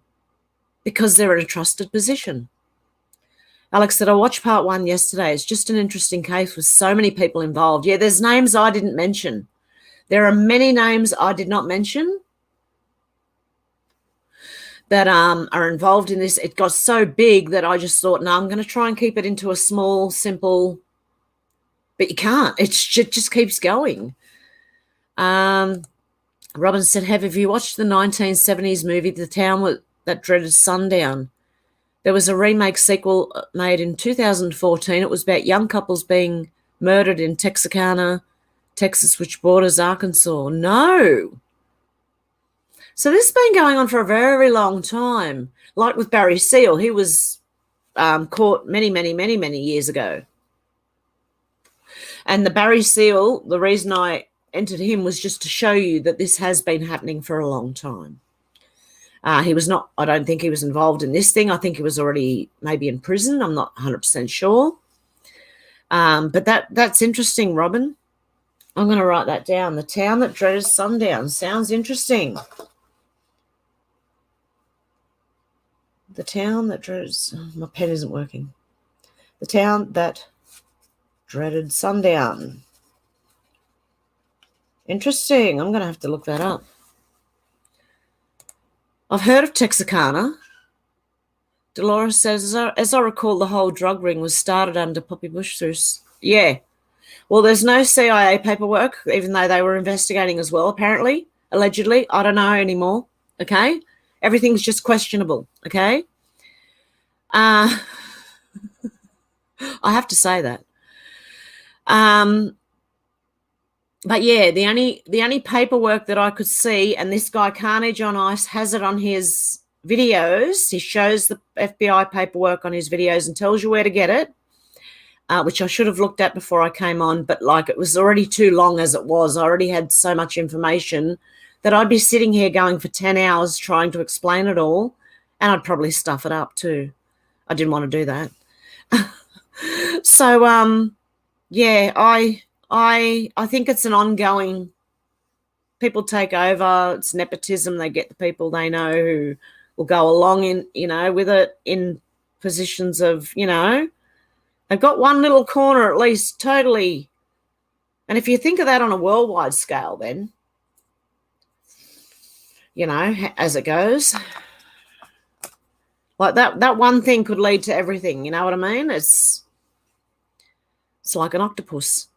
because they're in a trusted position. Alex said, I watched part 1 yesterday. It's just an interesting case with so many people involved. Yeah, there's names I didn't mention. There are many names I did not mention that are involved in this. It got so big that I just thought, no, I'm going to try and keep it into a small, simple, but you can't. It just keeps going. Robin said, have you watched the 1970s movie, The Town That Dreaded Sundown? There was a remake sequel made in 2014. It was about young couples being murdered in Texarkana, Texas, which borders Arkansas. No. So this has been going on for a very long time. Like with Barry Seal, he was caught many, many, many, many years ago. And the Barry Seal, the reason I entered him was just to show you that this has been happening for a long time. He was not, I don't think he was involved in this thing. I think he was already maybe in prison. I'm not 100% sure. But that's interesting, Robin. I'm going to write that down. The town that dreaded sundown. Sounds interesting. The town that dreads... my pen isn't working. The town that dreaded sundown. Interesting. I'm going to have to look that up. I've heard of Texarkana. Dolores says, as I recall, the whole drug ring was started under Poppy Bushthus. Yeah. Well, there's no CIA paperwork, even though they were investigating as well, apparently, allegedly. I don't know anymore, okay? Everything's just questionable, okay? I have to say that. But yeah, the only paperwork that I could see, and this guy Carnage on Ice has it on his videos. He shows the FBI paperwork on his videos and tells you where to get it, which I should have looked at before I came on, but like it was already too long as it was. I already had so much information that I'd be sitting here going for 10 hours trying to explain it all, and I'd probably stuff it up too. I didn't want to do that. So, yeah, I think it's an ongoing, people take over, it's nepotism, they get the people they know who will go along in, with it in positions of, they've got one little corner at least totally. And if you think of that on a worldwide scale, then, as it goes, like that one thing could lead to everything, you know what I mean? It's like an octopus.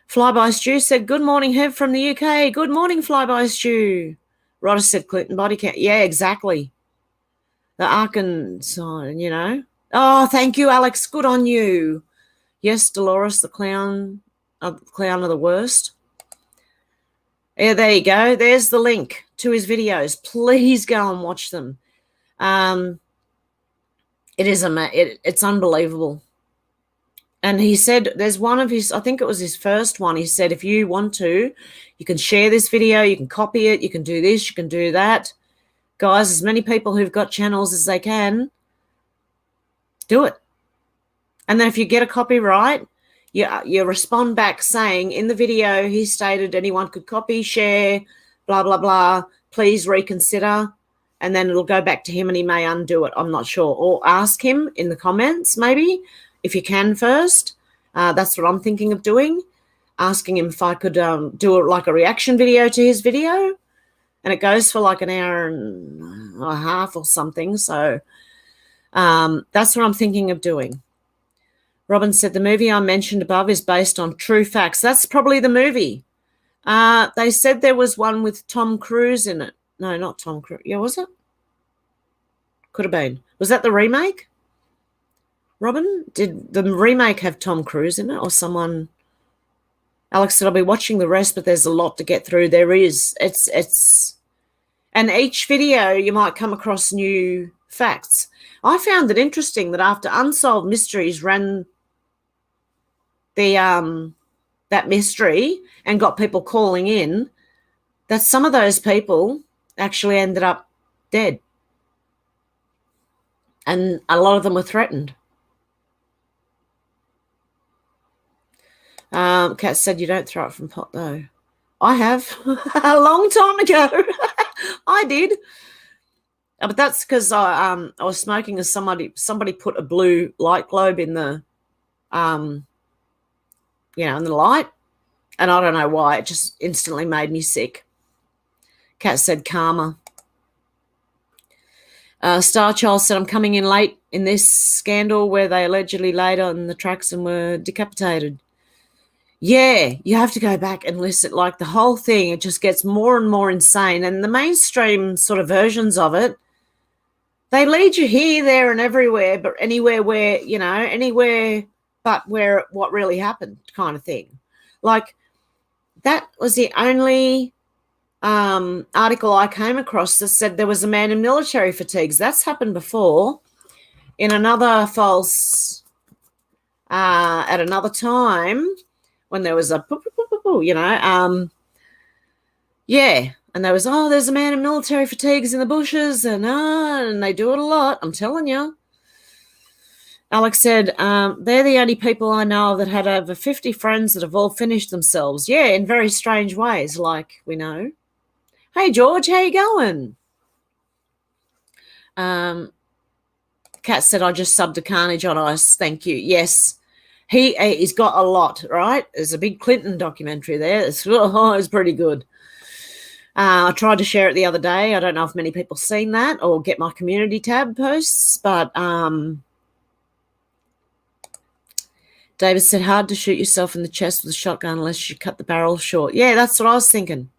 Flyby Stew said, good morning, Hev from the UK. Good morning, Flyby Stew. Rodder said Clinton body count. Yeah, exactly. The Arkansas, Oh, thank you, Alex. Good on you. Yes, Dolores, the clown of the worst. Yeah, there you go. There's the link to his videos. Please go and watch them. It's unbelievable. And he said there's one of his, I think it was his first one, he said if you want to, you can share this video, you can copy it, you can do this, you can do that. Guys, as many people who've got channels as they can, do it. And then if you get a copyright, you respond back saying, in the video he stated anyone could copy, share, blah, blah, blah, please reconsider. And then it'll go back to him and he may undo it, I'm not sure. Or ask him in the comments maybe, if you can first. That's what I'm thinking of doing, asking him if I could do like a reaction video to his video. And it goes for like an hour and a half or something. So that's what I'm thinking of doing. Robin said the movie I mentioned above is based on true facts. That's probably the movie. They said there was one with Tom Cruise in it. No, not Tom Cruise. Yeah, was it? Could have been. Was that the remake? Robin, did the remake have Tom Cruise in it or someone? Alex said, I'll be watching the rest, but there's a lot to get through. There is. And each video you might come across new facts. I found it interesting that after Unsolved Mysteries ran that mystery and got people calling in, that some of those people actually ended up dead. And a lot of them were threatened. Kat said you don't throw it from pot though. I have a long time ago. I did. But that's because I was smoking as somebody put a blue light globe in the in the light, and I don't know why, it just instantly made me sick. Kat said karma. Starchild said I'm coming in late in this scandal where they allegedly laid on the tracks and were decapitated. Yeah, you have to go back and listen. Like the whole thing, it just gets more and more insane. And the mainstream sort of versions of it, they lead you here, there, and everywhere, but anywhere where, anywhere but where what really happened kind of thing. Like that was the only article I came across that said there was a man in military fatigues. That's happened before. in another false, at another time when there was a, yeah. And there was, there's a man in military fatigues in the bushes, and they do it a lot, I'm telling you. Alex said, they're the only people I know that had over 50 friends that have all finished themselves. Yeah, in very strange ways, like we know. Hey, George, how you going? Kat said, I just subbed to Carnage on Ice. Thank you. Yes, he's got a lot, right? There's a big Clinton documentary there. It's pretty good. I tried to share it the other day. I don't know if many people seen that or get my community tab posts, but David said, hard to shoot yourself in the chest with a shotgun unless you cut the barrel short. Yeah, that's what I was thinking.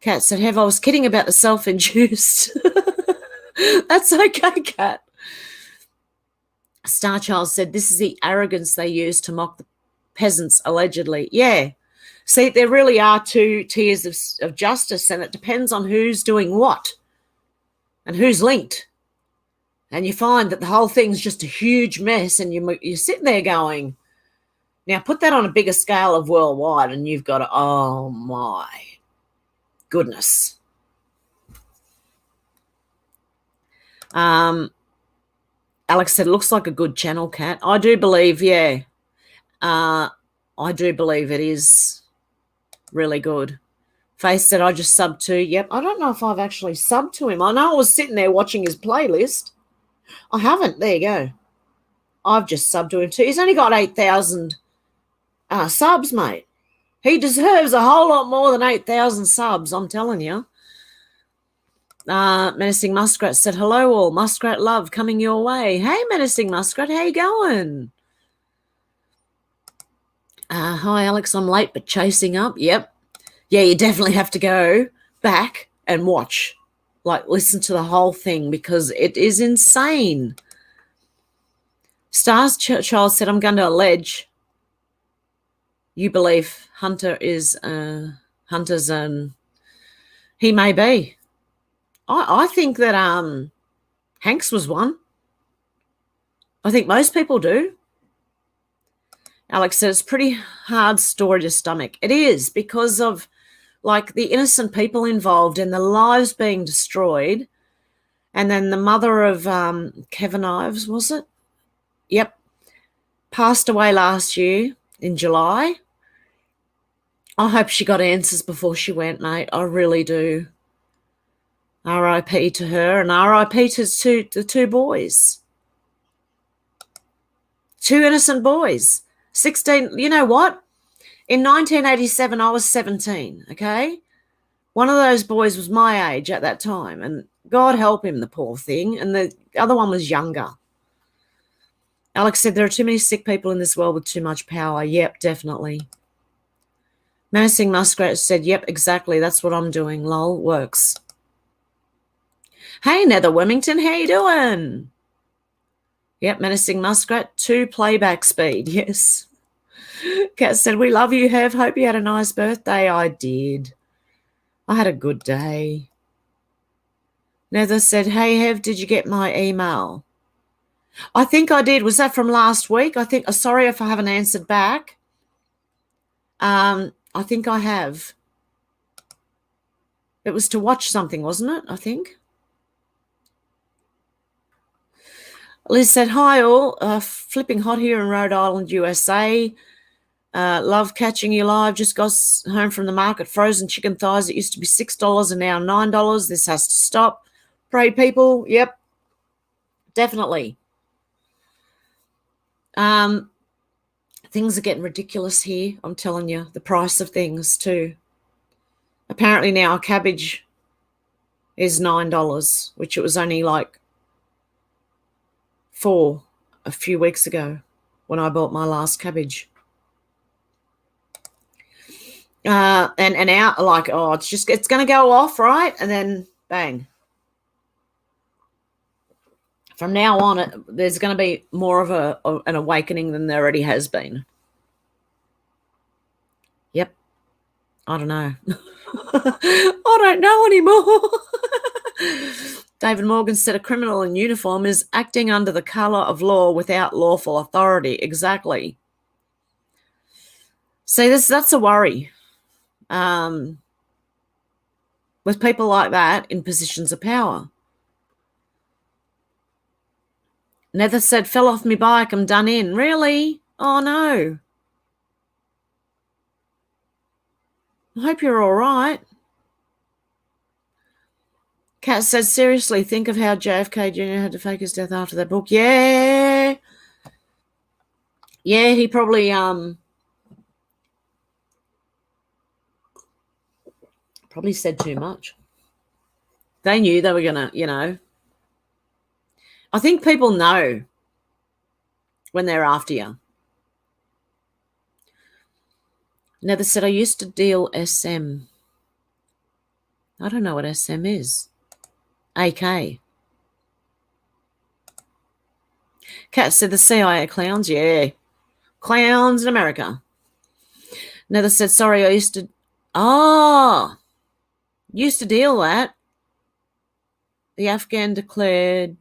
Kat said, I was kidding about the self-induced. That's okay, Kat. Starchild said, this is the arrogance they use to mock the peasants, allegedly. Yeah. See, there really are two tiers of justice, and it depends on who's doing what and who's linked. And you find that the whole thing's just a huge mess, and you're sitting there going, now put that on a bigger scale of worldwide, and you've got to, oh, my goodness. Alex said, it looks like a good channel, Kat. I do believe, yeah. I do believe it is really good. Faith said, I just subbed to. Yep. I don't know if I've actually subbed to him. I know I was sitting there watching his playlist. I haven't. There you go. I've just subbed to him too. He's only got 8,000 subs, mate. He deserves a whole lot more than 8,000 subs, I'm telling you. Menacing Muskrat said, hello all. Muskrat love coming your way. Hey, Menacing Muskrat, how you going? Hi, Alex. I'm late, but chasing up. Yep. Yeah, you definitely have to go back and watch. Like, listen to the whole thing because it is insane. Stars Child said, I'm going to allege you believe Hunter is Hunter's he may be. I think that Hanks was one. I think most people do. Alex said it's a pretty hard story to stomach. It is because of like the innocent people involved and the lives being destroyed. And then the mother of Kevin Ives, was it? Yep. Passed away last year in July. I hope she got answers before she went, mate. I really do. R.I.P. to her and R.I.P. to the two boys. Two innocent boys. 16, you know what? In 1987, I was 17, okay? One of those boys was my age at that time, and God help him, the poor thing, and the other one was younger. Alex said, there are too many sick people in this world with too much power. Yep, definitely. Menacing Muskrat said, yep, exactly. That's what I'm doing. Lol, works. Hey, Nether Wilmington, how you doing? Yep, Menacing Muskrat, 2 playback speed, yes. Kat said, we love you, Hev. Hope you had a nice birthday. I did. I had a good day. Nether said, hey, Hev, did you get my email? I think I did. Was that from last week? I think, sorry if I haven't answered back. I think I have. It was to watch something, wasn't it? I think. Liz said, hi all, flipping hot here in Rhode Island, USA. Love catching you live. Just got home from the market. Frozen chicken thighs. It used to be $6 and now $9. This has to stop. Pray, people. Yep, definitely. Things are getting ridiculous here. I'm telling you, the price of things too. Apparently now a cabbage is $9, which it was only like $4 a few weeks ago when I bought my last cabbage. And out like, oh, it's going to go off, right? And then bang. From now on, there's going to be more of an awakening than there already has been. Yep. I don't know. I don't know anymore. David Morgan said a criminal in uniform is acting under the colour of law without lawful authority. Exactly. See, that's a worry with people like that in positions of power. Nether said, fell off me bike, I'm done in. Really? Oh, no. I hope you're all right. Kat said, seriously, think of how JFK Jr. had to fake his death after that book. Yeah. Yeah, he probably said too much. They knew they were going to, you know. I think people know when they're after you. Nether said, I used to deal SM. I don't know what SM is. AK. Kat said, the CIA clowns. Yeah. Clowns in America. Nether said, sorry, I used to... Oh, used to deal that. The Afghan declared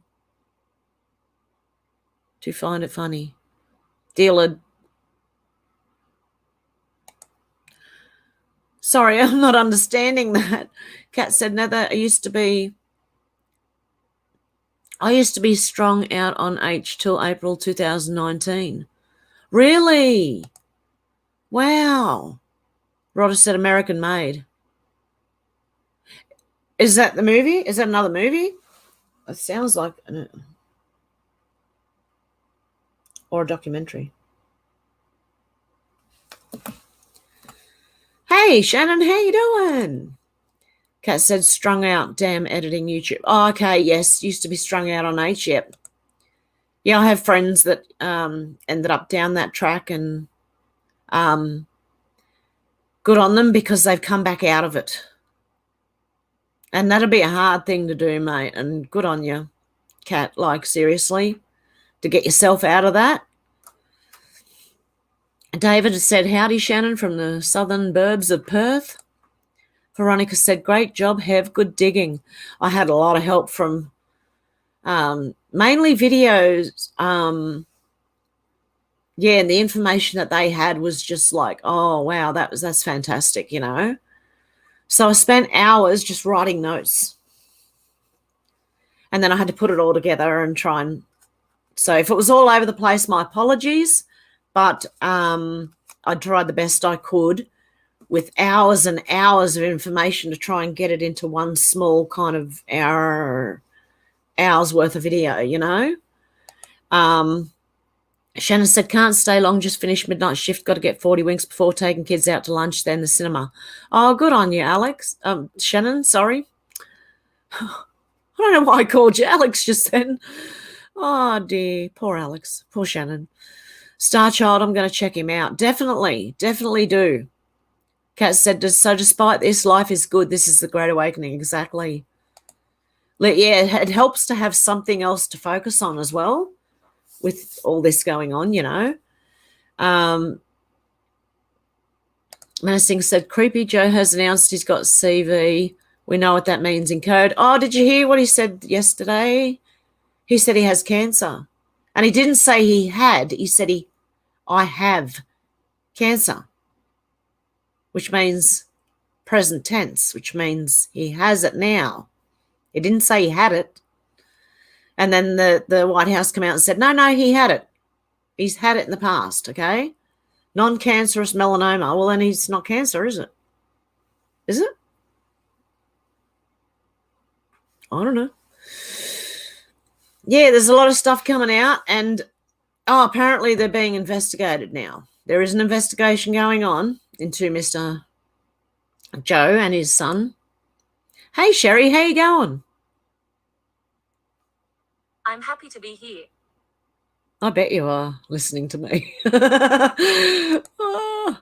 to find it funny. Dealer. Sorry, I'm not understanding that. Kat said, Nether, I used to be strung out on H till April 2019. Really? Wow. Rodder said American Made. Is that the movie? Is that another movie? It sounds like... or a documentary. Hey, Shannon, how you doing? Kat said, strung out, damn editing YouTube. Oh, okay, yes, used to be strung out on H, yep. Yeah, I have friends that ended up down that track, and good on them because they've come back out of it. And that'd be a hard thing to do, mate, and good on you, Kat, like seriously, to get yourself out of that. David has said, howdy, Shannon, from the southern burbs of Perth. Veronica said, great job, Hev, good digging. I had a lot of help from mainly videos. Yeah, and the information that they had was just like, oh, wow, that's fantastic, you know. So I spent hours just writing notes. And then I had to put it all together and try and... So if it was all over the place, my apologies. But I tried the best I could with hours and hours of information to try and get it into one small kind of hour's worth of video, you know. Shannon said, can't stay long, just finished midnight shift, got to get 40 winks before taking kids out to lunch, then the cinema. Oh, good on you, Alex. Shannon, sorry. I don't know why I called you Alex just then. Oh, dear. Poor Alex. Poor Shannon. Star Child, I'm going to check him out. Definitely do. Kat said, so despite this, life is good. This is the Great Awakening. Exactly. Yeah, it helps to have something else to focus on as well with all this going on, you know. Menacing said, creepy, Joe has announced he's got CV. We know what that means in code. Oh, did you hear what he said yesterday? He said he has cancer. And he didn't say he had. He said I have cancer, which means present tense, which means he has it now. He didn't say he had it. And then the White House came out and said, no, he had it. He's had it in the past, okay? Non-cancerous melanoma. Well, then he's not cancer, is it? Is it? I don't know. Yeah, there's a lot of stuff coming out, and apparently they're being investigated now. There is an investigation going on into Mr. Joe and his son. Hey, Sherry, how you going? I'm happy to be here. I bet you are listening to me. Oh.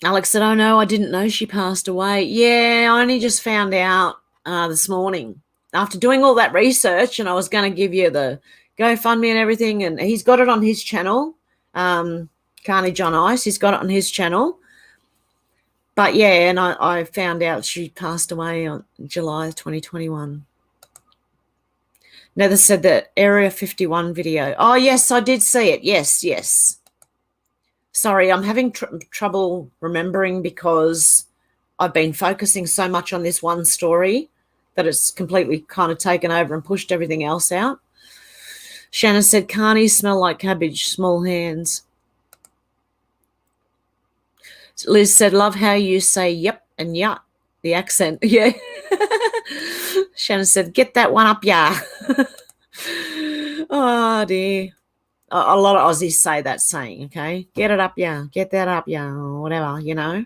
Alex said, oh, no, I didn't know she passed away. Yeah, I only just found out this morning after doing all that research, and I was going to give you the GoFundMe and everything, and he's got it on his channel, Carnage on Ice. He's got it on his channel. But yeah, and I found out she passed away on July 2021. Nether said that Area 51 video. Oh, yes, I did see it. Yes. Sorry, I'm having trouble remembering because I've been focusing so much on this one story that it's completely kind of taken over and pushed everything else out. Shannon said, carnies smell like cabbage, small hands. Liz said, love how you say yep and yeah, the accent. Yeah. Shannon said, get that one up, yeah. Oh, dear. A lot of Aussies say that saying, okay? Get it up, yeah. Get that up, yeah, or whatever, you know.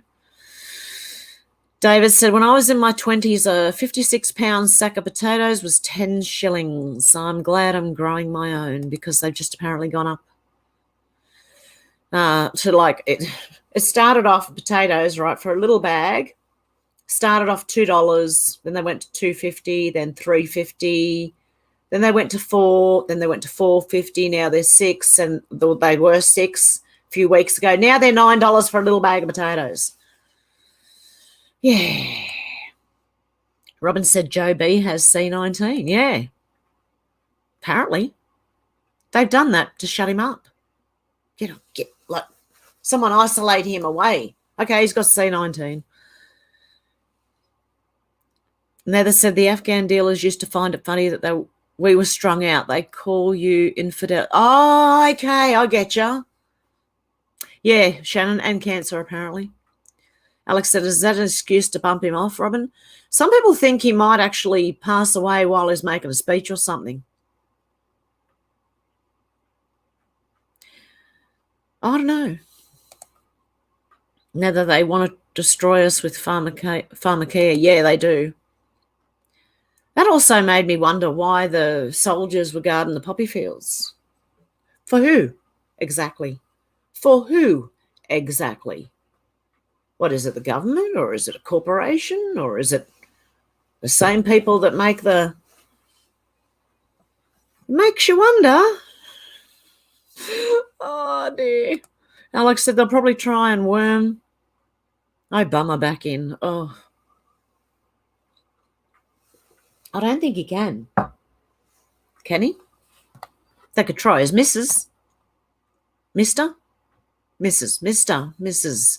David said, when I was in my 20s, a 56-pound sack of potatoes was 10 shillings. I'm glad I'm growing my own because they've just apparently gone up. It started off potatoes, right, for a little bag. Started off $2, then they went to $2.50, then $3.50. Then they went to $4, then they went to $4.50. Now they're $6, and they were $6 a few weeks ago. Now they're $9 for a little bag of potatoes. Yeah. Robin said Joe B has C19. Yeah. Apparently. They've done that to shut him up. Someone isolate him away. Okay, he's got C19. Nether said the Afghan dealers used to find it funny that we were strung out. They call you infidel. Oh, okay, I get you. Yeah, Shannon, and cancer apparently. Alex said, is that an excuse to bump him off, Robin? Some people think he might actually pass away while he's making a speech or something. I don't know. Nether, they want to destroy us with pharmacare. Yeah, they do. That also made me wonder why the soldiers were guarding the poppy fields. For who? Exactly. For who? Exactly. What is it, the government, or is it a corporation, or is it the same people that make the... Makes you wonder. Oh, dear. Alex said they'll probably try and worm Obama back in. Oh. I don't think he can. Can he? They could try as Mrs. Mr. Mrs. Mr. Mrs.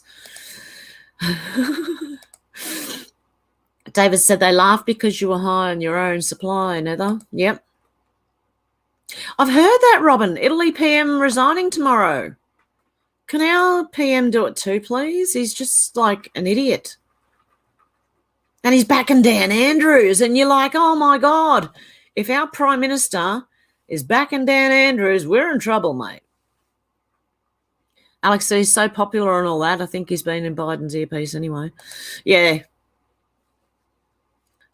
David said they laughed because you were high on your own supply, Nether. Yep. I've heard that, Robin. Italy PM resigning tomorrow. Can our PM do it too, please? He's just like an idiot. And he's backing Dan Andrews. And you're like, oh, my God. If our Prime Minister is backing Dan Andrews, we're in trouble, mate. Alex, he's so popular and all that. I think he's been in Biden's earpiece anyway. Yeah.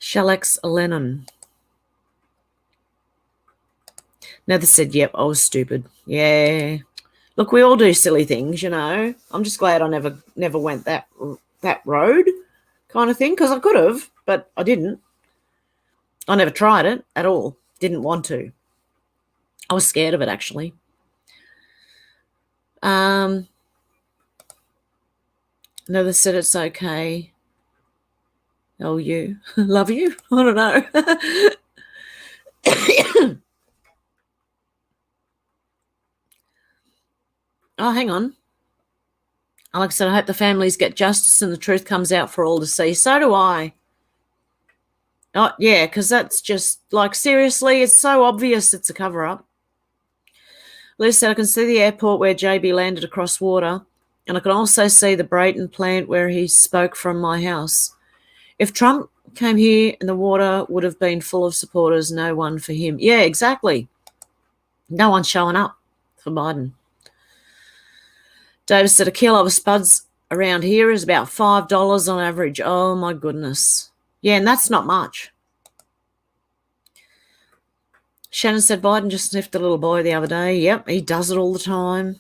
Shalex Lennon. Nether said, yep, I was stupid. Yeah. Look, we all do silly things, you know. I'm just glad I never went that road kind of thing, because I could have, but I didn't. I never tried it at all. Didn't want to. I was scared of it, actually. Nether said it's okay. Oh, you. Love you? I don't know. Oh, hang on. Alex said, I hope the families get justice and the truth comes out for all to see. So do I. Oh, yeah, because that's just, like, seriously, it's so obvious it's a cover-up. Liz said, I can see the airport where JB landed across water, and I can also see the Brayton plant where he spoke from my house. If Trump came here and the water would have been full of supporters, no one for him. Yeah, exactly. No one's showing up for Biden. Davis said a kilo of spuds around here is about $5 on average. Oh, my goodness. Yeah, and that's not much. Shannon said Biden just sniffed a little boy the other day. Yep, he does it all the time.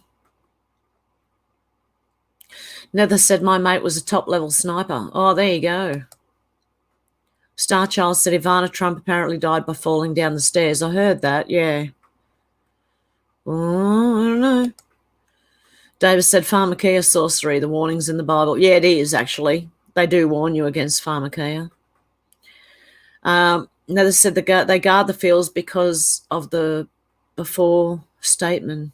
Nether said my mate was a top-level sniper. Oh, there you go. Starchild said Ivana Trump apparently died by falling down the stairs. I heard that, yeah. Oh, I don't know. David said pharmakeia sorcery, the warnings in the Bible. Yeah, it is actually. They do warn you against pharmakeia. Another said they guard the fields because of the before statement.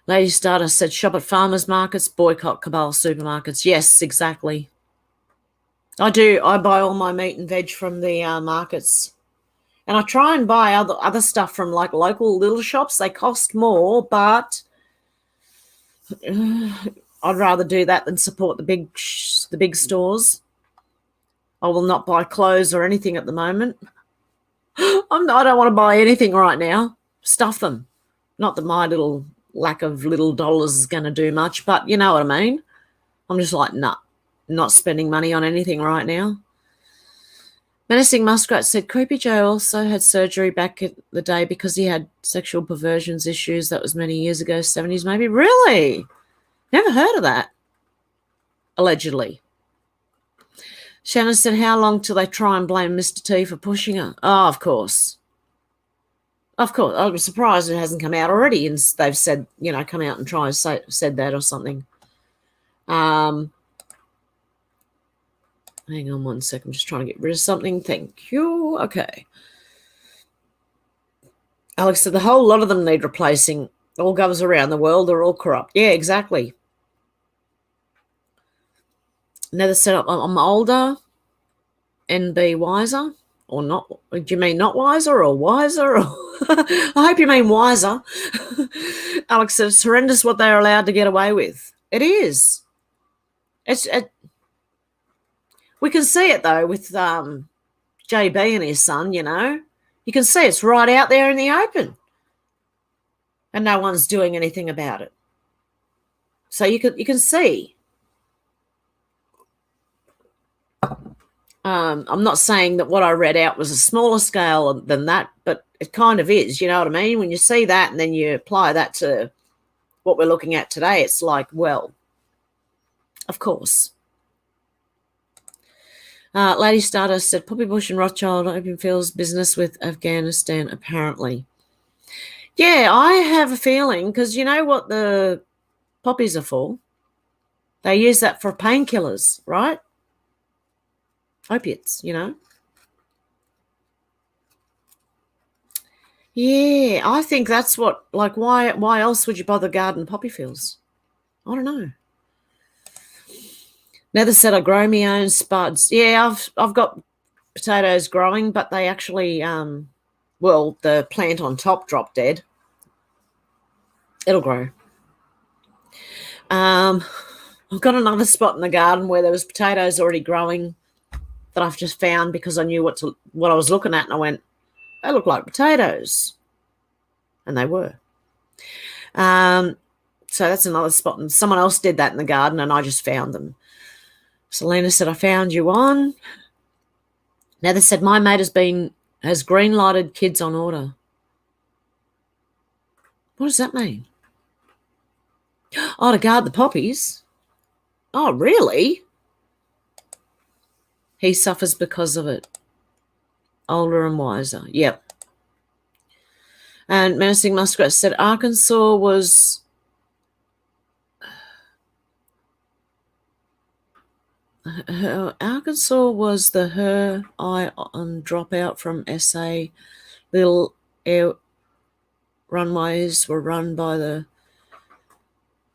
Lady Starter said shop at farmers markets, boycott cabal supermarkets. Yes, exactly. I do. I buy all my meat and veg from the markets. And I try and buy other stuff from like local little shops. They cost more, but I'd rather do that than support the big stores. I will not buy clothes or anything at the moment. I don't want to buy anything right now. Stuff them. Not that my little lack of little dollars is going to do much, but you know what I mean. I'm just like, nah, not spending money on anything right now. Menacing Muskrat said Creepy Joe also had surgery back in the day because he had sexual perversions issues. That was many years ago, 70s maybe. Really? Never heard of that. Allegedly. Shannon said, how long till they try and blame Mr. T for pushing her? Oh, of course. Of course. I was surprised it hasn't come out already and they've said, come out and try and said that or something. Hang on one second. I'm just trying to get rid of something. Thank you. Okay. Alex said the whole lot of them need replacing. All govs around the world are all corrupt. Yeah, exactly. Another setup. I'm older and be wiser or not. Do you mean not wiser or wiser? Or I hope you mean wiser. Alex said it's horrendous what they're allowed to get away with. It is. We can see it though with JB and his son, you can see it's right out there in the open and no one's doing anything about it. So you can see. I'm not saying that what I read out was a smaller scale than that, but it kind of is, you know what I mean? When you see that and then you apply that to what we're looking at today, it's like, well, of course. Lady Starter said, Poppy Bush and Rothschild open fields business with Afghanistan, apparently. Yeah, I have a feeling, because you know what the poppies are for? They use that for painkillers, right? Opiates, Yeah, I think that's what, like, why else would you bother garden poppy fields? I don't know. Nether said I grow my own spuds. Yeah, I've got potatoes growing, but they actually, the plant on top dropped dead. It'll grow. I've got another spot in the garden where there was potatoes already growing that I've just found because I knew what I was looking at, and I went, they look like potatoes. And they were. So that's another spot. And someone else did that in the garden, and I just found them. Selena said, I found you on. Now they said, my mate has green-lighted kids on order. What does that mean? Oh, to guard the poppies. Oh, really? He suffers because of it. Older and wiser. Yep. And Menacing Muskrat said Arkansas was the her eye on dropout from SA. Little air runways were run by the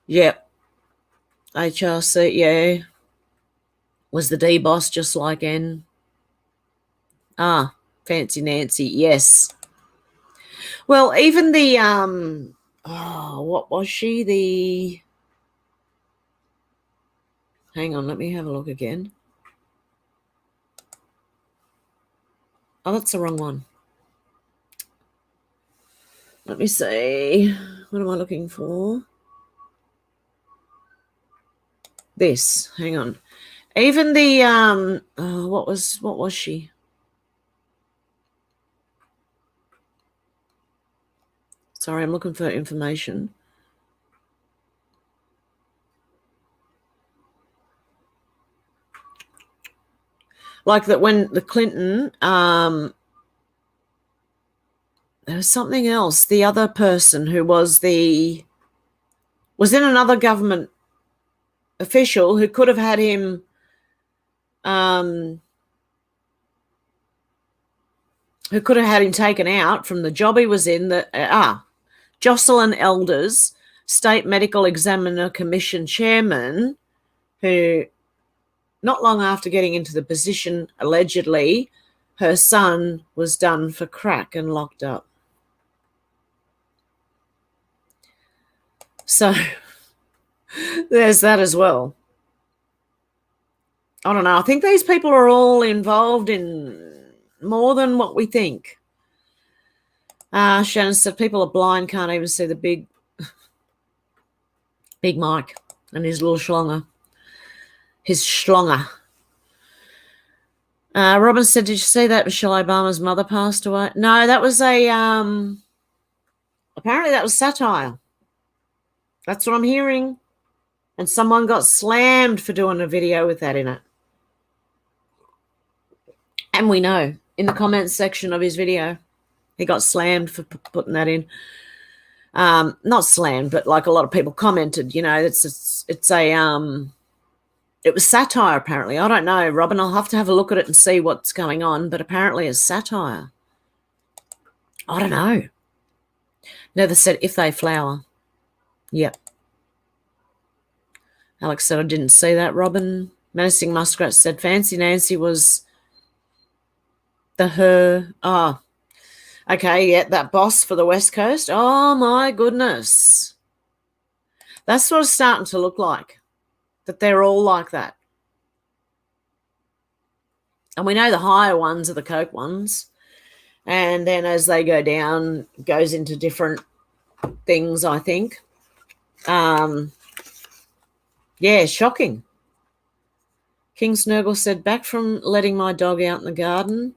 HRC. Yeah. Was the D boss just like N? Fancy Nancy. Yes. Well, even the what was she? Hang on, let me have a look again. Oh, that's the wrong one. Let me see. What am I looking for? This. Hang on. Even the what was she? Sorry, I'm looking for information. Like that when the Clinton there was something else. The other person who was in another government official who could have had him taken out from the job he was in. Jocelyn Elders, State Medical Examiner Commission Chairman, who not long after getting into the position, allegedly, her son was done for crack and locked up. So there's that as well. I don't know. I think these people are all involved in more than what we think. Shannon said people are blind, can't even see the big Mike and his little schlonger. His schlonger. Robin said, did you see that Michelle Obama's mother passed away? No, that was apparently that was satire. That's what I'm hearing. And someone got slammed for doing a video with that in it. And we know in the comments section of his video, he got slammed for putting that in. Not slammed, but like a lot of people commented, it was satire apparently. I don't know, Robin. I'll have to have a look at it and see what's going on, but apparently it's satire. I don't know. Never said if they flower. Yep. Alex said, I didn't see that, Robin. Menacing Muskrat said, Fancy Nancy was her. Oh, okay, yeah, that boss for the West Coast. Oh, my goodness. That's what it's starting to look like, that they're all like that. And we know the higher ones are the coke ones. And then as they go down, it goes into different things, I think. Yeah, shocking. King Snurgle said, back from letting my dog out in the garden,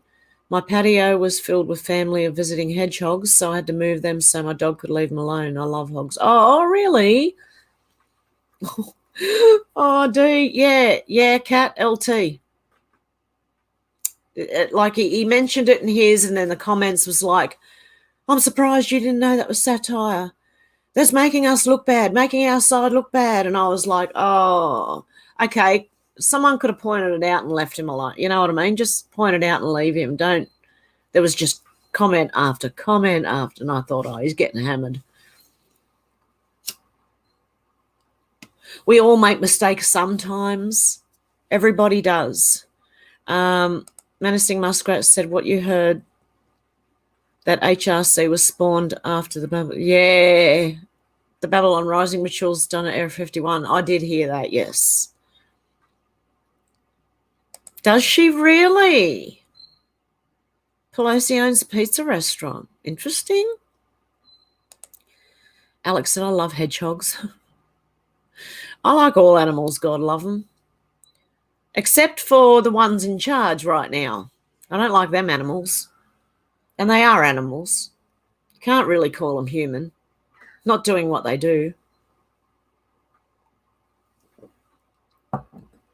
my patio was filled with family of visiting hedgehogs, so I had to move them so my dog could leave them alone. I love hogs. Oh, really? Oh, dude, yeah, Cat LT. Like he mentioned it in his, and then the comments was like, I'm surprised you didn't know that was satire. That's making us look bad, making our side look bad. And I was like, oh, okay. Someone could have pointed it out and left him alone. You know what I mean? Just point it out and leave him. Don't. There was just comment after comment after. And I thought, oh, he's getting hammered. We all make mistakes sometimes. Everybody does. Menacing Muskrat said, what you heard, that HRC was spawned after the Babylon. Yeah, the Babylon Rising rituals done at Area 51. I did hear that, yes. Does she really? Pelosi owns a pizza restaurant. Interesting. Alex said, I love hedgehogs. I like all animals, God love them. Except for the ones in charge right now. I don't like them animals. And they are animals. You can't really call them human. Not doing what they do.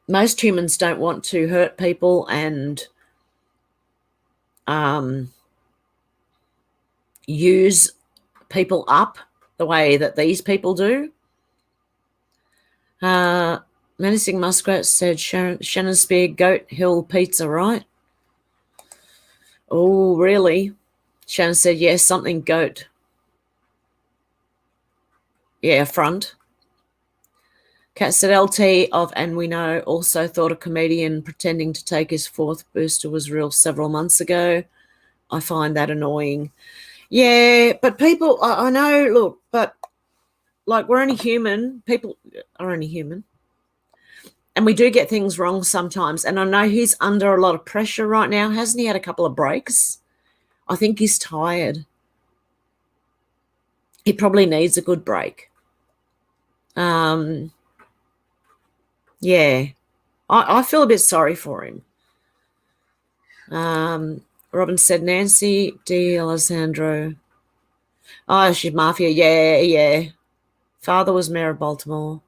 Most humans don't want to hurt people and use people up the way that these people do. Menacing Muskrat said, Shannon Spear, Goat Hill Pizza, right? Oh, really? Shannon said, yes, something goat. Yeah, front. Kat said, LT of And We Know also thought a comedian pretending to take his fourth booster was real several months ago. I find that annoying. Yeah, but people, I know, look, but like we're only human. People are only human. And we do get things wrong sometimes. And I know he's under a lot of pressure right now. Hasn't he had a couple of breaks? I think he's tired. He probably needs a good break. Yeah, I feel a bit sorry for him. Robin said, Nancy D. Alessandro. Oh, she's Mafia. Yeah. Father was Mayor of Baltimore.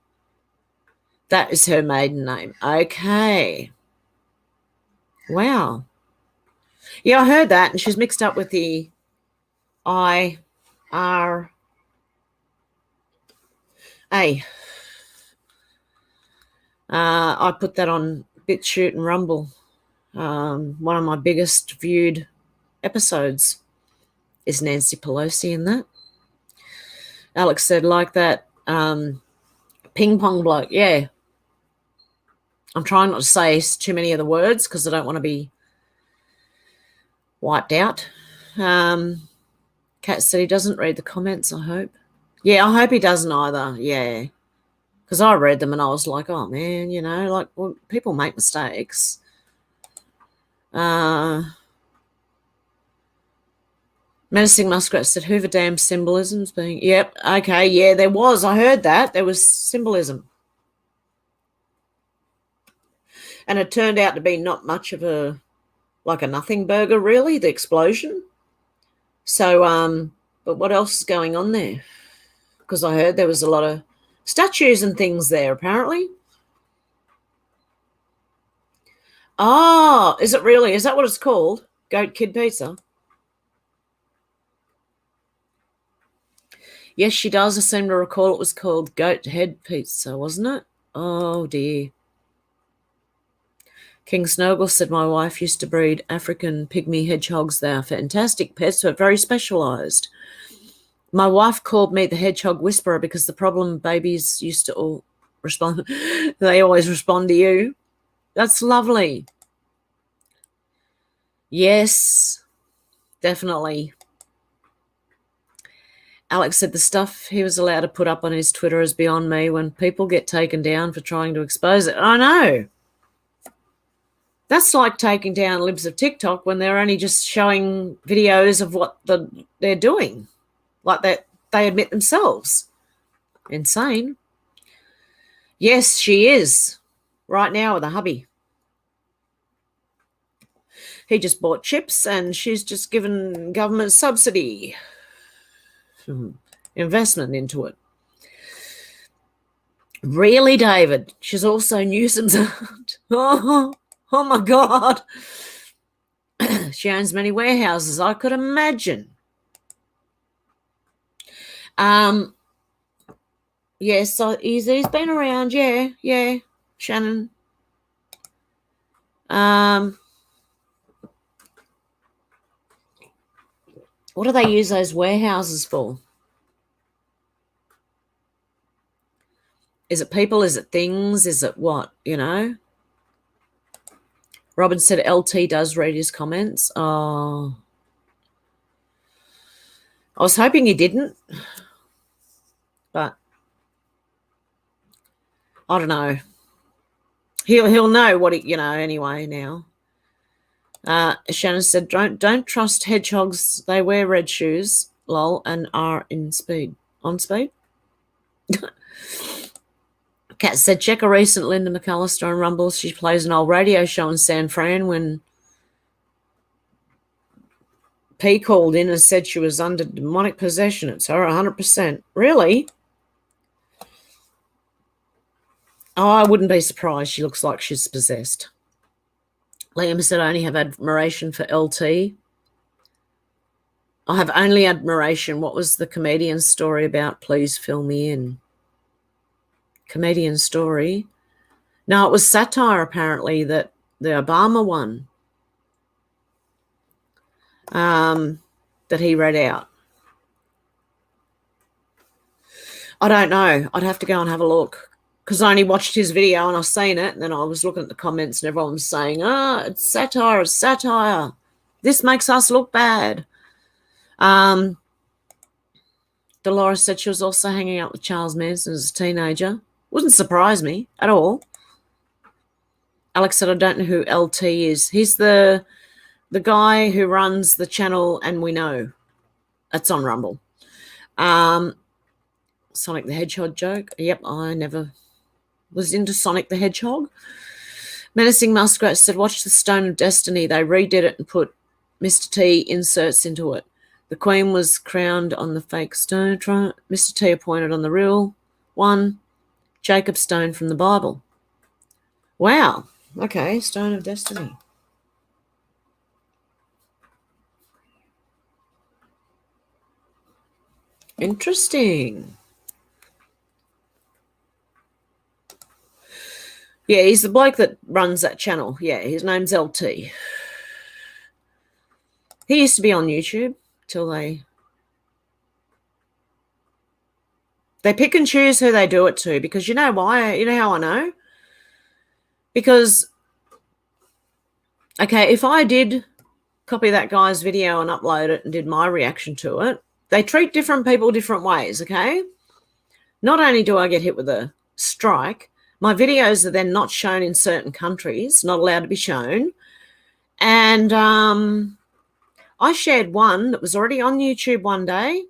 That is her maiden name. Okay. Wow. Yeah, I heard that, and she's mixed up with the I put that on BitChute and Rumble. One of my biggest viewed episodes is Nancy Pelosi in that. Alex said, like that ping pong bloke. Yeah. I'm trying not to say too many of the words because I don't want to be wiped out. Kat said he doesn't read the comments, I hope. Yeah, I hope he doesn't either. Yeah. Because I read them and I was like, oh, man, like, well, people make mistakes. Menacing Muskrat said, Hoover Dam symbolism's being... Yep, okay, yeah, there was. I heard that. There was symbolism. And it turned out to be not much of a nothing burger, really, the explosion. So, but what else is going on there? Because I heard there was a lot of statues and things there, apparently. Oh, is it really? Is that what it's called? Goat Kid Pizza? Yes, she does. I seem to recall it was called Goat Head Pizza, wasn't it? Oh, dear. King Snowball said, my wife used to breed African pygmy hedgehogs. They are fantastic pets, but very specialised. My wife called me the hedgehog whisperer because the problem babies used to all respond. They always respond to you. That's lovely. Yes, definitely. Alex said the stuff he was allowed to put up on his Twitter is beyond me when people get taken down for trying to expose it. I know. That's like taking down libs of TikTok when they're only just showing videos of what they're doing. Like that they admit themselves. Insane. Yes, she is. Right now with a hubby. He just bought chips and she's just given government subsidy. Investment into it. Really, David? She's also Newsom's aunt. Oh my God. She owns many warehouses, I could imagine. Yes, so he's been around, yeah, Shannon. What do they use those warehouses for? Is it people? Is it things? Is it what? Robin said LT does read his comments. Oh. I was hoping he didn't. But I don't know. He'll know what anyway now. Shannon said, don't trust hedgehogs. They wear red shoes, lol, and are on speed. Kat said, check a recent Linda McAllister on Rumble. She plays an old radio show in San Fran when P called in and said she was under demonic possession. It's her 100%. Really? Oh, I wouldn't be surprised. She looks like she's possessed. Liam said, I only have admiration for LT. I have only admiration. What was the comedian story about? Please fill me in. Comedian story? No, it was satire, apparently, that the Obama one that he read out. I don't know. I'd have to go and have a look because I only watched his video and I've seen it, and then I was looking at the comments and everyone was saying, it's satire, it's satire. This makes us look bad. Dolores said she was also hanging out with Charles Manson as a teenager. Wouldn't surprise me at all. Alex said, I don't know who LT is. He's the guy who runs the channel And We Know. It's on Rumble. Sonic the Hedgehog joke. Yep, I never was into Sonic the Hedgehog. Menacing Muskrat said, watch the Stone of Destiny. They redid it and put Mr. T inserts into it. The Queen was crowned on the fake stone. Mr. T appointed on the real one. Jacob Stone from the Bible. Wow. Okay, Stone of Destiny. Interesting. Yeah, he's the bloke that runs that channel. Yeah, his name's LT. He used to be on YouTube till they pick and choose who they do it to, because you know why? You know how I know? Because, okay, if I did copy that guy's video and upload it and did my reaction to it, they treat different people different ways, okay? Not only do I get hit with a strike, my videos are then not shown in certain countries, not allowed to be shown. And I shared one that was already on YouTube one day,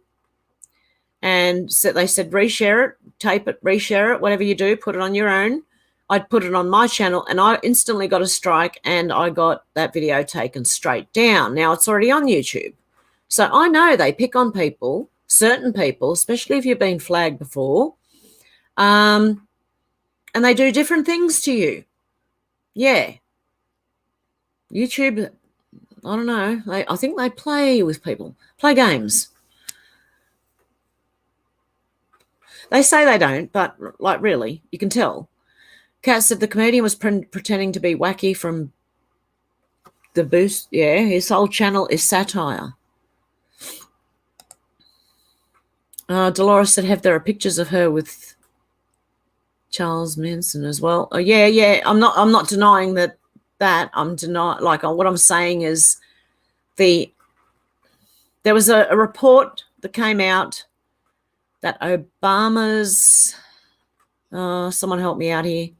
and so they said reshare it, tape it, reshare it, whatever you do, put it on your own. I'd put it on my channel, and I instantly got a strike, and I got that video taken straight down. Now it's already on YouTube. So I know they pick on people, certain people, especially if you've been flagged before, and they do different things to you. Yeah. YouTube, I don't know. I think they play with people, play games. They say they don't, but like really, you can tell. Kat said the comedian was pretending to be wacky from the boost. Yeah, his whole channel is satire. Dolores said, there are pictures of her with Charles Manson as well. Oh, yeah. I'm not denying that. I'm denying. Like what I'm saying is, there was a report that came out that Obama's. Someone help me out here.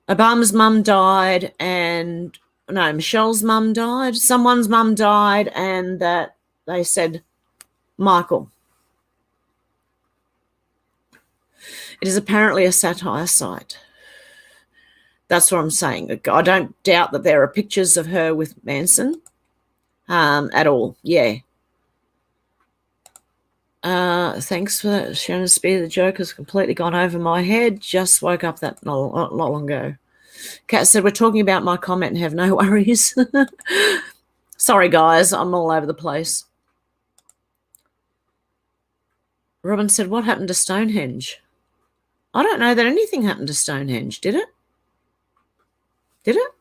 Obama's mum died, and no, Michelle's mum died. Someone's mum died, and that they said Michael. It is apparently a satire site. That's what I'm saying. I don't doubt that there are pictures of her with Manson at all. Yeah. Thanks for that, Shannon Spear. The joke has completely gone over my head. Just woke up that not long ago. Kat said, we're talking about my comment and have no worries. Sorry, guys. I'm all over the place. Robin said, what happened to Stonehenge? I don't know that anything happened to Stonehenge. Did it? Did it?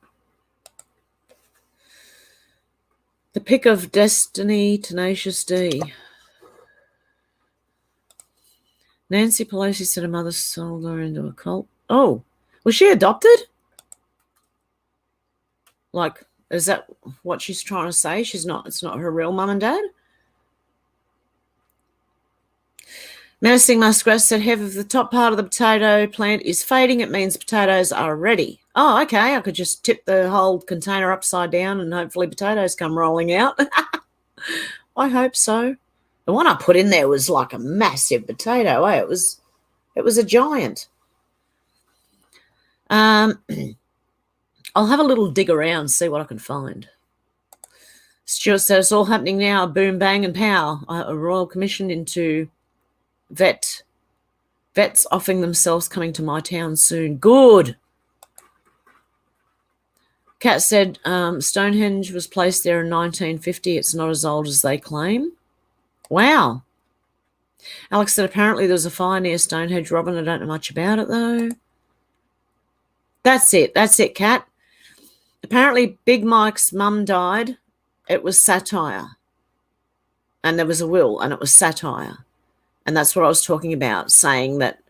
The pick of destiny, Tenacious D. Nancy Pelosi said her mother sold her into a cult. Oh, was she adopted? Like, is that what she's trying to say? It's not her real mum and dad? Menacing Muskrat said, if the top part of the potato plant is fading, it means potatoes are ready. Oh, okay. I could just tip the whole container upside down and hopefully potatoes come rolling out. I hope so. The one I put in there was like a massive potato. It was a giant. I'll have a little dig around, see what I can find. Stuart said, it's all happening now. Boom, bang, and pow. A royal commission into vets offering themselves coming to my town soon. Good. Kat said, Stonehenge was placed there in 1950. It's not as old as they claim. Wow. Alex said, apparently there's a fire near Stonehenge. Robin, I don't know much about it, though. That's it, Kat. Apparently Big Mike's mum died. It was satire. And there was a will, and it was satire. And that's what I was talking about, saying that,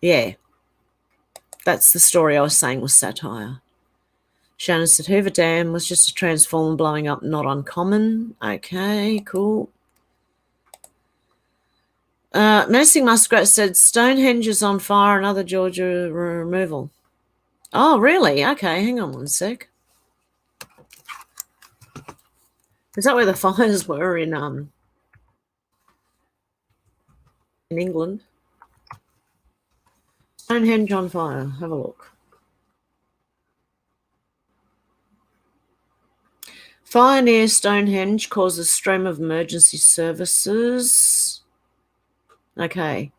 yeah, that's the story I was saying was satire. Shannon said, Hoover Dam was just a transformer blowing up, not uncommon. Okay, cool. Menacing Muskrat said, Stonehenge is on fire, another Georgia removal. Oh, really? Okay, hang on one sec. Is that where the fires were in England? Stonehenge on fire. Have a look. Fire near Stonehenge causes stream of emergency services. Okay.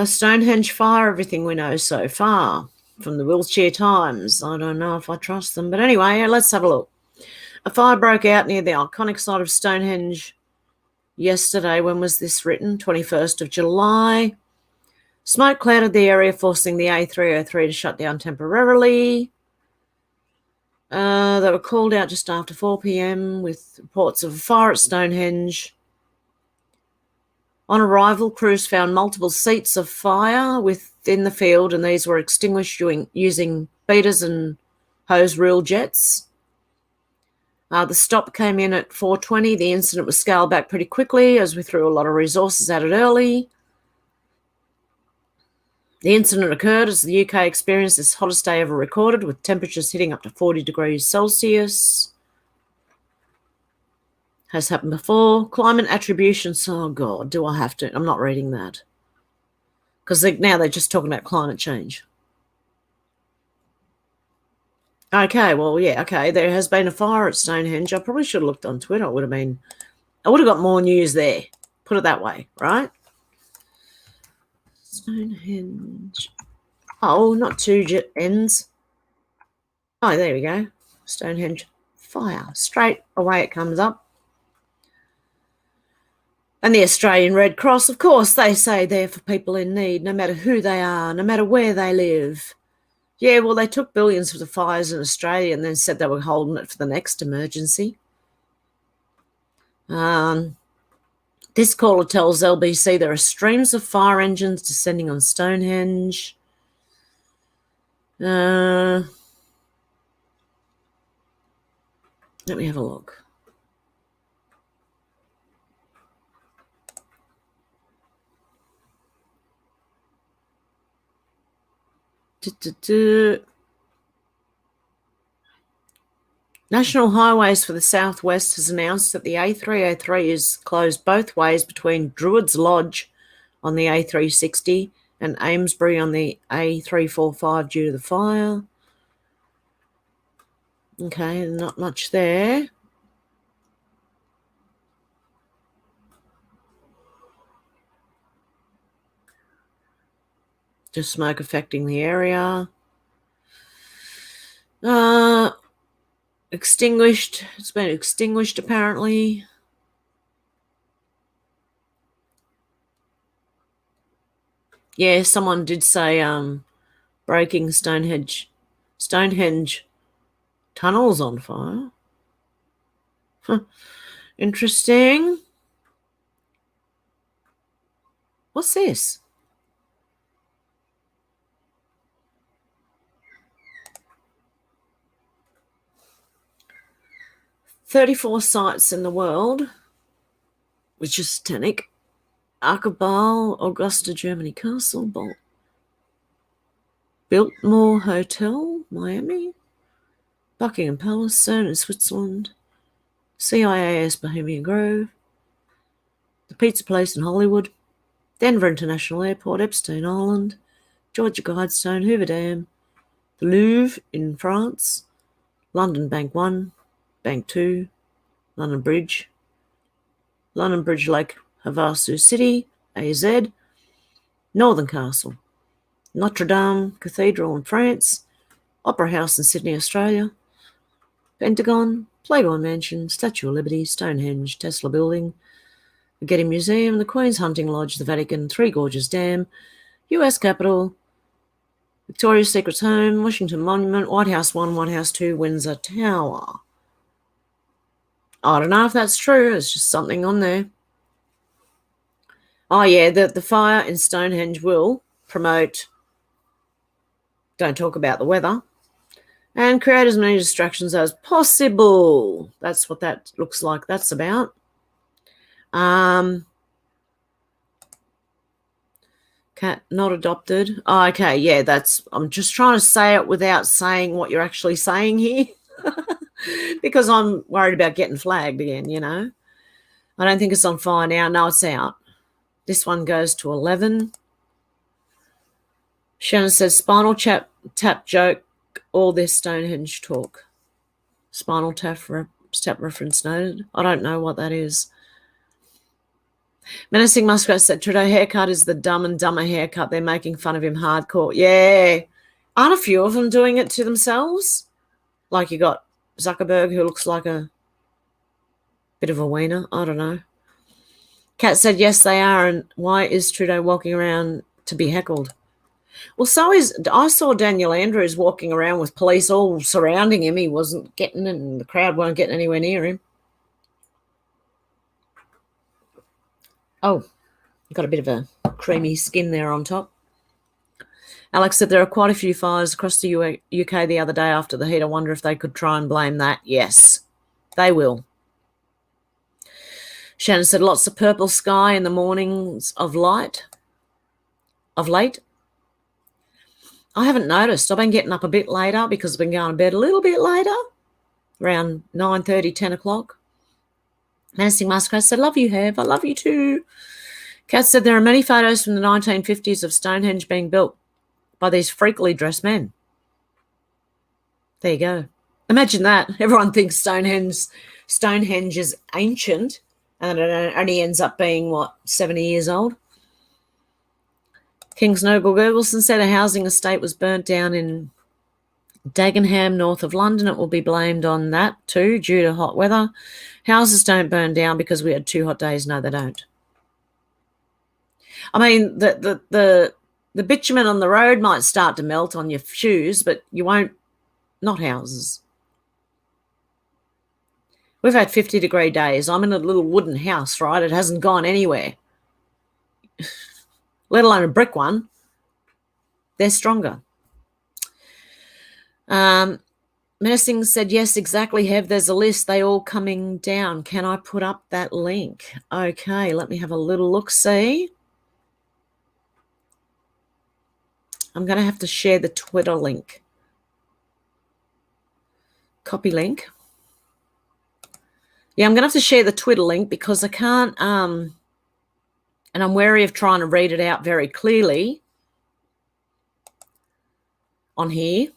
Stonehenge fire, everything we know so far from the wheelchair times. I don't know if I trust them. But anyway, let's have a look. A fire broke out near the iconic site of Stonehenge yesterday. When was this written? 21st of July. Smoke clouded the area, forcing the A303 to shut down temporarily. They were called out just after 4 p.m. with reports of a fire at Stonehenge. On arrival, crews found multiple seats of fire within the field, and these were extinguished using beaters and hose reel jets. The stop came in at 4:20. The incident was scaled back pretty quickly as we threw a lot of resources at it early. The incident occurred as the UK experienced its hottest day ever recorded, with temperatures hitting up to 40 degrees Celsius. Has happened before. Climate attributions. Oh, God, do I have to? I'm not reading that. Because now they're just talking about climate change. Okay, well, yeah, okay. There has been a fire at Stonehenge. I probably should have looked on Twitter. I would have got more news there. Put it that way, right? Stonehenge. Oh, not two ends. Oh, there we go. Stonehenge fire. Straight away it comes up. And the Australian Red Cross, of course, they say they're for people in need, no matter who they are, no matter where they live. Yeah, well, they took billions for the fires in Australia and then said they were holding it for the next emergency. This caller tells LBC there are streams of fire engines descending on Stonehenge. Let me have a look. National Highways for the Southwest has announced that the A303 is closed both ways between Druids Lodge on the A360 and Amesbury on the A345 due to the fire. Okay, not much there. Just smoke affecting the area. Extinguished. It's been extinguished apparently. Yeah, someone did say breaking Stonehenge tunnels on fire. Huh. Interesting. What's this? "34 sites in the world," which is satanic. Arkebal, Augusta, Germany Castle, Biltmore Hotel, Miami, Buckingham Palace, Cern in Switzerland, CIAS Bohemian Grove, the Pizza Place in Hollywood, Denver International Airport, Epstein Island, Georgia Guidestone, Hoover Dam, the Louvre in France, London Bank 1, Bank 2, London Bridge Lake Havasu City, AZ, Northern Castle, Notre Dame Cathedral in France, Opera House in Sydney, Australia, Pentagon, Playboy Mansion, Statue of Liberty, Stonehenge, Tesla Building, the Getty Museum, the Queen's Hunting Lodge, the Vatican, Three Gorges Dam, US Capitol, Victoria's Secret's Home, Washington Monument, White House 1, White House 2, Windsor Tower. I don't know if that's true. It's just something on there. Oh, yeah, the fire in Stonehenge will promote don't talk about the weather and create as many distractions as possible. That's what that looks like that's about. Cat not adopted. Oh, okay, yeah, I'm just trying to say it without saying what you're actually saying here. Because I'm worried about getting flagged again, you know. I don't think it's on fire now. No, it's out. This one goes to 11. Shannon says, spinal tap joke, all this Stonehenge talk. Spinal tap reference noted. I don't know what that is. Menacing Muskrat said, Trudeau haircut is the Dumb and Dumber haircut. They're making fun of him hardcore. Yeah. Aren't a few of them doing it to themselves? Like you got Zuckerberg, who looks like a bit of a wiener. I don't know. Kat said, yes, they are. And why is Trudeau walking around to be heckled? Well, I saw Daniel Andrews walking around with police all surrounding him. He wasn't getting in, and the crowd weren't getting anywhere near him. Oh, got a bit of a creamy skin there on top. Alex said there are quite a few fires across the UK the other day after the heat. I wonder if they could try and blame that. Yes, they will. Shannon said lots of purple sky in the mornings of late. I haven't noticed. I've been getting up a bit later because I've been going to bed a little bit later, around 9:30, 10 o'clock. Menacing Musgrave said, love you, Hev. I love you too. Kat said there are many photos from the 1950s of Stonehenge being built by these freakily dressed men. There you go. Imagine that. Everyone thinks Stonehenge is ancient, and it only ends up being, 70 years old? King's Noble Gergelson said a housing estate was burnt down in Dagenham, north of London. It will be blamed on that too, due to hot weather. Houses don't burn down because we had 2 hot days. No, they don't. I mean, the bitumen on the road might start to melt on your shoes, but you won't, not houses. We've had 50-degree days. I'm in a little wooden house, right? It hasn't gone anywhere, let alone a brick one. They're stronger. Menacing said, yes, exactly, Hev. There's a list. They all coming down. Can I put up that link? Okay, let me have a little look-see. I'm going to have to share the Twitter link. Copy link. Yeah, I'm going to have to share the Twitter link because I can't, and I'm wary of trying to read it out very clearly on here.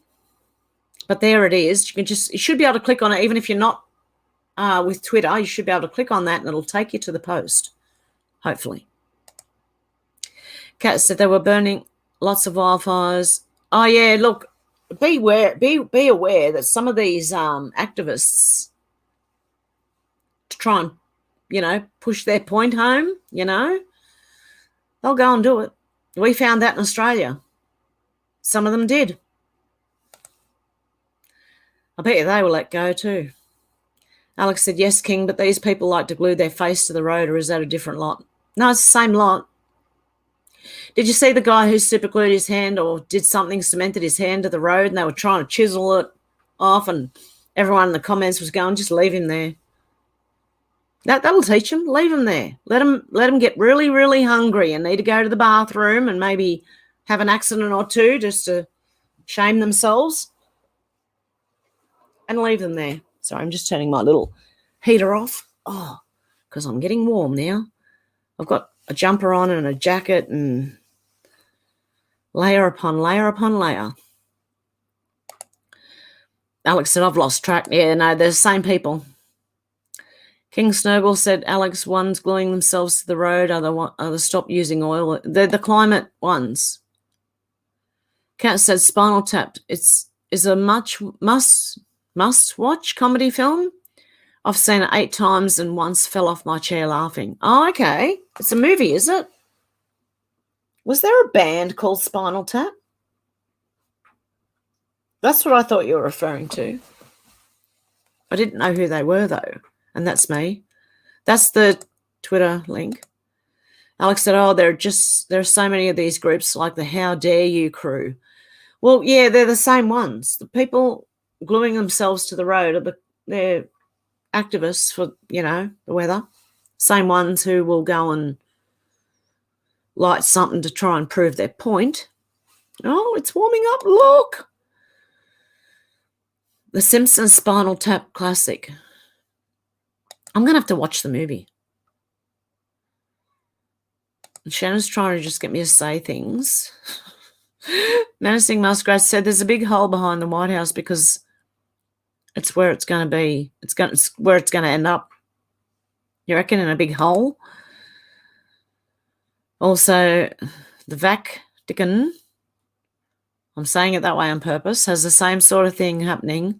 But there it is. You should be able to click on it. Even if you're not with Twitter, you should be able to click on that and it'll take you to the post, hopefully. Kat said they were burning lots of wildfires. Oh, yeah, look, be aware that some of these activists to try and, push their point home, they'll go and do it. We found that in Australia. Some of them did. I bet you they will let go too. Alex said, yes, King, but these people like to glue their face to the road, or is that a different lot? No, it's the same lot. Did you see the guy who super glued his hand or did something, cemented his hand to the road, and they were trying to chisel it off, and everyone in the comments was going, just leave him there. That'll teach them. Leave them there. Let them get really, really hungry and need to go to the bathroom and maybe have an accident or two just to shame themselves. And leave them there. Sorry, I'm just turning my little heater off. Oh, because I'm getting warm now. I've got a jumper on and a jacket and layer upon layer upon layer. Alex said, I've lost track. Yeah, no, they're the same people. King Snowball said, Alex, ones gluing themselves to the road, other stop using oil. They're the climate ones. Kat said, Spinal Tap. Is a must-watch comedy film. I've seen it 8 times and once fell off my chair laughing. Oh, okay. It's a movie, is it? Was there a band called Spinal Tap? That's what I thought you were referring to. I didn't know who they were, though, and that's me. That's the Twitter link. Alex said, oh, there are so many of these groups like the How Dare You crew. Well, yeah, they're the same ones. The people gluing themselves to the road they're activists for, the weather. Same ones who will go and light something to try and prove their point. Oh, it's warming up. Look. The Simpsons Spinal Tap classic. I'm going to have to watch the movie. Shannon's trying to just get me to say things. Menacing Muskrat said there's a big hole behind the White House because it's where it's going to be. It's where it's going to end up. You reckon, in a big hole? Also, the Vatican, I'm saying it that way on purpose, has the same sort of thing happening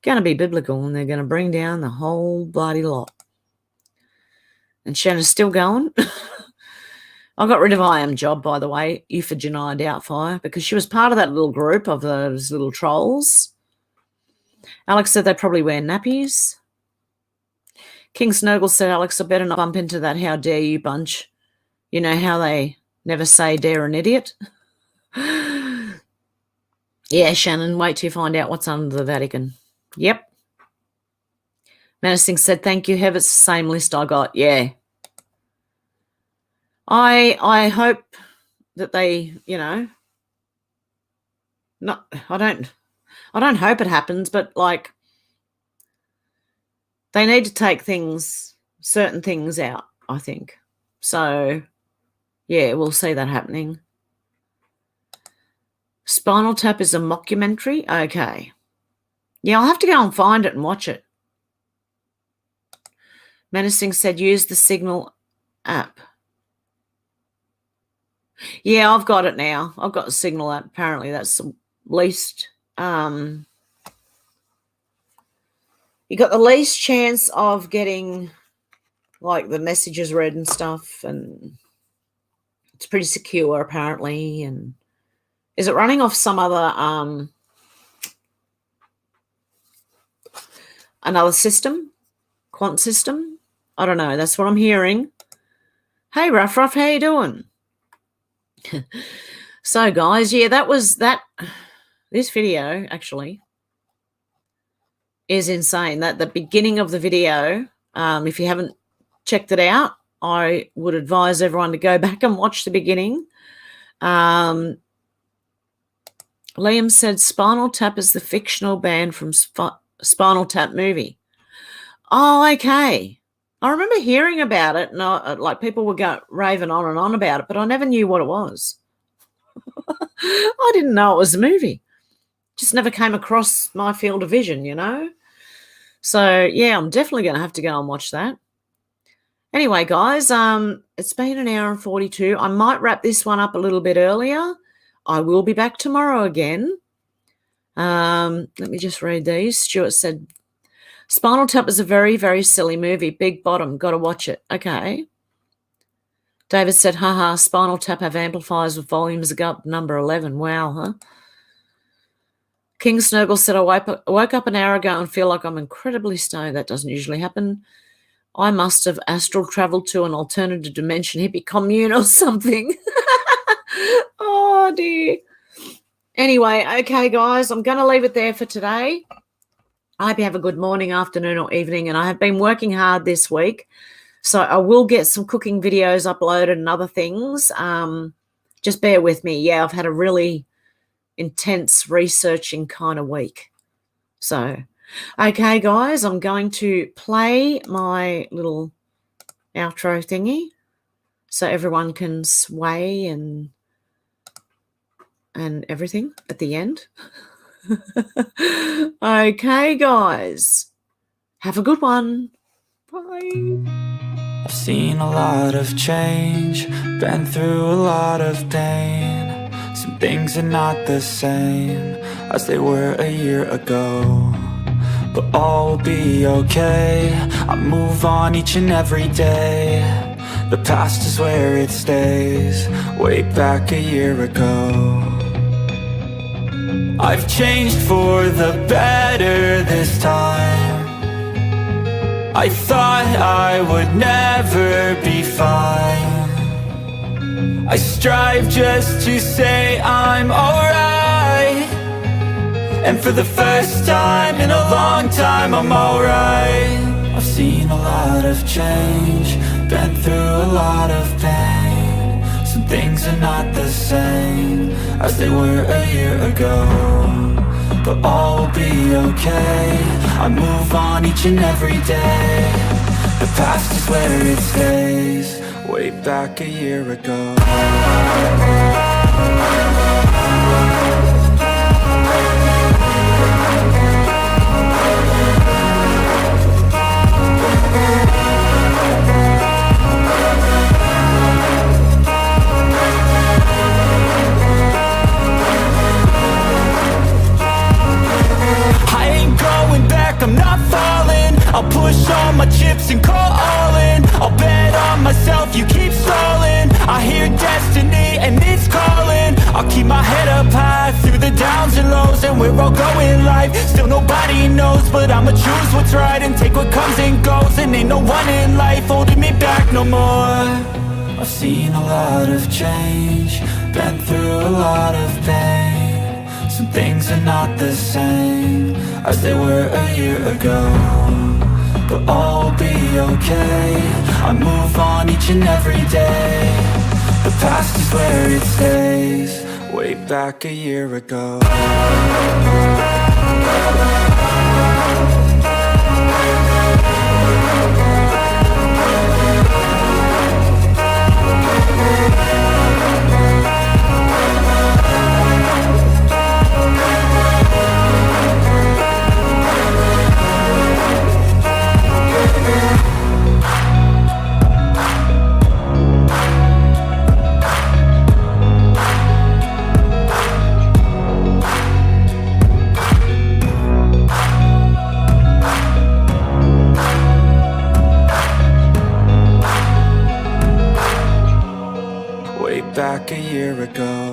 going to be biblical, and they're going to bring down the whole bloody lot. And Shannon's still going. I got rid of I Am Job, by the way, Euphegenia Doubtfire, because she was part of that little group of those little trolls. Alex said they probably wear nappies. King Snurgle said, Alex, I better not bump into that how dare you bunch. You know how they never say dare an idiot? Yeah, Shannon, wait till you find out what's under the Vatican. Yep. Menacing said, thank you, Hev. It's the same list I got. Yeah. I hope that they, you know, not. I don't hope it happens, but like they need to take certain things out, I think. So yeah, we'll see that happening. Spinal Tap is a mockumentary? Okay. Yeah, I'll have to go and find it and watch it. Menacing said use the Signal app. Yeah, I've got it now. I've got the Signal app. Apparently that's the least... you got the least chance of getting like the messages read and stuff, and it's pretty secure apparently. And is it running off some other another system, quant system? I don't know. That's what I'm hearing. Hey, Ruff, how you doing? So, guys, yeah, that was that. This video actually is insane. That the beginning of the video, if you haven't checked it out, I would advise everyone to go back and watch the beginning. Liam said Spinal Tap is the fictional band from Spinal Tap movie. Oh, okay. I remember hearing about it, and like people were raving on and on about it, but I never knew what it was. I didn't know it was a movie. Just never came across my field of vision, you know. So yeah, I'm definitely going to have to go and watch that. Anyway, guys, it's been an hour and 42. I might wrap this one up a little bit earlier. I will be back tomorrow again. Let me just read these. Stuart said, Spinal Tap is a very, very silly movie. Big bottom. Got to watch it. Okay. David said, haha, Spinal Tap have amplifiers with volumes that go up to number 11. Wow, huh? King Snurgle said, I woke up an hour ago and feel like I'm incredibly stoned. That doesn't usually happen. I must have astral traveled to an alternative dimension, hippie commune or something. Oh, dear. Anyway, okay, guys, I'm going to leave it there for today. I hope you have a good morning, afternoon, or evening, and I have been working hard this week, so I will get some cooking videos uploaded and other things. Just bear with me. Yeah, I've had a really intense researching kind of week. So, okay, guys, I'm going to play my little outro thingy so everyone can sway and everything at the end. Okay, guys. Have a good one. Bye. I've seen a lot of change, been through a lot of pain. Some things are not the same as they were a year ago, but all will be okay. I move on each and every day. The past is where it stays, way back a year ago. I've changed for the better this time. I thought I would never be fine. I strive just to say I'm alright, and for the first time in a long time I'm alright. I've seen a lot of change, been through a lot of pain. Some things are not the same as they were a year ago, but all will be okay. I move on each and every day. The past is where it stays, way back a year ago. I ain't going back. yourself, you keep stalling. I hear destiny and it's calling. I'll keep my head up high through the downs and lows, and we're all going life. Still nobody knows, but I'ma choose what's right and take what comes and goes. And ain't no one in life holding me back no more. I've seen a lot of change, been through a lot of pain. Some things are not the same as they were a year ago, but all will be okay. I move on each and every day. The past is where it stays, way back a year ago. Back a year ago.